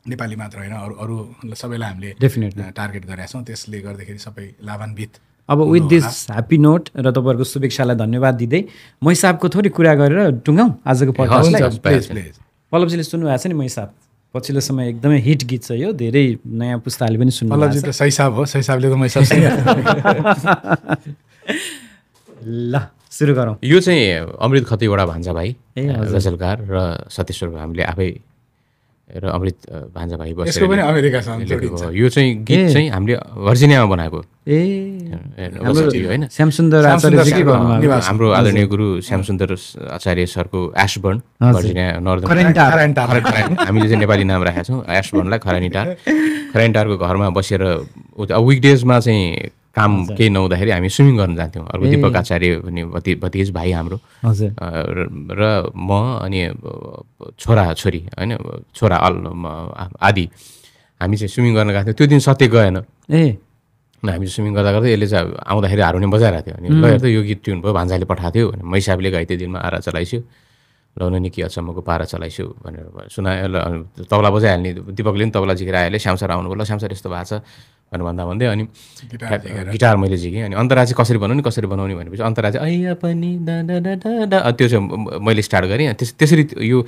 नेपाली मात्र होइन अरू सबैलाई हामीले टार्गेट गरेका छौँ। त्यसले गर्दाखेरि सबै लाभान्वित। अब विथ दिस ह्याप्पी नोट र तपाईँहरूको शुभेच्छालाई धन्यवाद दिँदै महिसाबको थोरै कुरा गरेर टुङ्गाउँ आजको पडकास्टलाई। पल्लवजीले सुन्नुभएको छ नि महिसाब, पछिल्लो समय एकदमै हिट गीत छ यो, धेरै नयाँ पुस्ताले पनि सुन्नु। पल्लवजी त सैसाब हो, सैसाबले त महिसाब। ल सुरु गरौँ। यो चाहिँ अमृत खतीवटा भान्जा भाइ गजलकार र सतेश्वर हामीले आफै र अमृत भान्जा भाइ बसेर यो चाहिँ गीत चाहिँ हामीले भर्जिनियामा बनाएको होइन। श्यामसुन्दर आचार्य हाम्रो आदरणीय गुरु श्यामसुन्दर आचार्य सरको एशबर्न भर्जिनिया नर्दर्न हामीले चाहिँ नेपाली नाम राखेका छौँ एशबर्नलाई। खरानीटारको घरमा बसेर विकडेजमा चाहिँ काम केही नहुँदाखेरि हामी स्विमिङ गर्न जान्थ्यौँ। अर्को दीपक आचार्य भन्ने भतिज भाइ हाम्रो र म अनि छोरी होइन छोरा आदि हामी चाहिँ स्विमिङ गर्न गएको थियौँ। त्यो दिन सत्य गएन। हामी स्विमिङ गर्दा गर्दै यसले चाहिँ आउँदाखेरि हार्मोनियम बजाइरहेको थियो। अनि ल हेर्दा यो गीत ट्युन भयो भान्जाले पठाएको थियो भने मैसाबले घाइते दिनमा आरा चलाइस्यो, लौन नि के अचम्मको पारा चलाइस्यो भनेर सुनायो। तबला बजाइहाल्ने दिपकले पनि तबला झिकेर आयो। श्यामसर आउनुभयो, ल श्यामसर यस्तो भएको छ भनेर भन्दै अनि गिटार मैले झिकेँ। अनि अन्तरा चाहिँ कसरी बनाउने भनेपछि अन्तरा चाहिँ ऐया पनि त्यो चाहिँ मैले स्टार्ट गरेँ। त्यसरी यो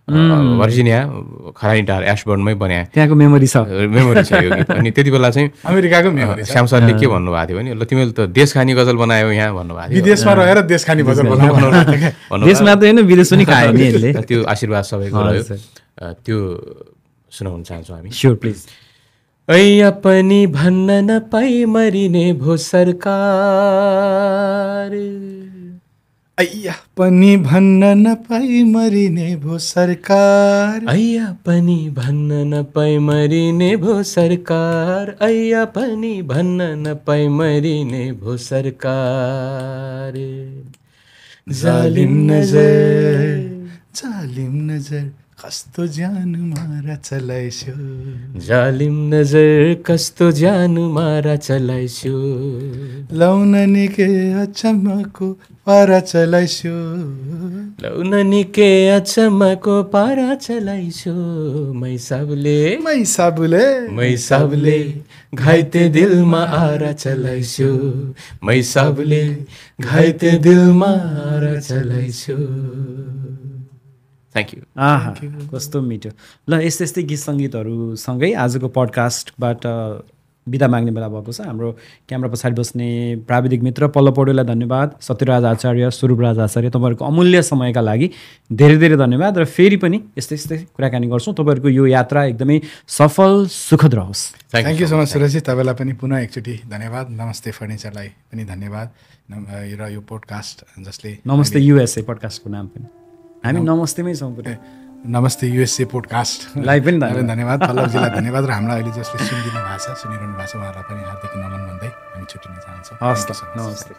भर्जिनिया खरानीटार एशबर्नमै बनाएँ। त्यहाँको मेमोरी छ यो गीत। अनि त्यति बेला चाहिँ अमेरिकाको मेमोरी श्याम सरले के भन्नुभएको थियो भने ल तिमीले त देश खानी गजल बनायो यहाँ भन्नुभएको थियो। विदेशमा रहेर देश खानी गजल देशमा त होइन विदेश पनि खायो नि यसले। त्यो आशीर्वाद सबैको रह्यो। त्यो सुनाउन चाहन्छौँ हामी। Sure please. ऐया पनि भन्न नपाई मरिने भो सरकार, ऐया पनि भन्न नपाई मरिने भो सरकार, ऐया पनि भन्न नपाई मरिने भो सरकार, ऐया पनि भन्न नपाई मरिने भो सरकार। जालिम नजर कस्तो ज्यान मारा चलाइस्यो, जालिम नजर कस्तो ज्यान मारा चलाइस्यो, लाउन निकै अचम्मको पारा चलाइस्यो, लाउन निकै अचम्मको पारा चलाइस्यो। मैसाबले घाइते दिलमा आरा चलाइस्यो, मैसाबले घाइते दिलमा आरा चलाइस्यो। Thank you. कस्तो मिठो। ल यस्तै गीत सङ्गीतहरूसँगै आजको पडकास्टबाट बिदा माग्ने बेला भएको छ। हाम्रो क्यामेरा पछाडि बस्ने प्राविधिक मित्र पल्लव पौडेललाई धन्यवाद, सत्यराज आचार्य, स्वरूपराज आचार्य, तपाईँहरूको अमूल्य समयका लागि धेरै धेरै धन्यवाद। र फेरि पनि यस्तै कुराकानी गर्छौँ। तपाईँहरूको यो यात्रा एकदमै सफल सुखद रहोस्। थ्याङ्क यू सो मच सुरजी। तपाईँलाई पनि पुनः एकचोटि धन्यवाद। नमस्ते फर्निचरलाई पनि धन्यवाद र यो पोडकास्ट जसले नमस्ते युएसए पोडकास्टको नाम पनि हामी नमस्तेमै छौँ। नमस्ते युएसए पोडकास्टलाई पनि धन्यवाद। पल्लवजीलाई धन्यवाद र हामीलाई अहिले जसले सुनिरहनु भएको छ उहाँहरूलाई पनि हार्दिक नमन भन्दै हामी छुट्टिन चाहन्छौँ। हस्, नमस्ते।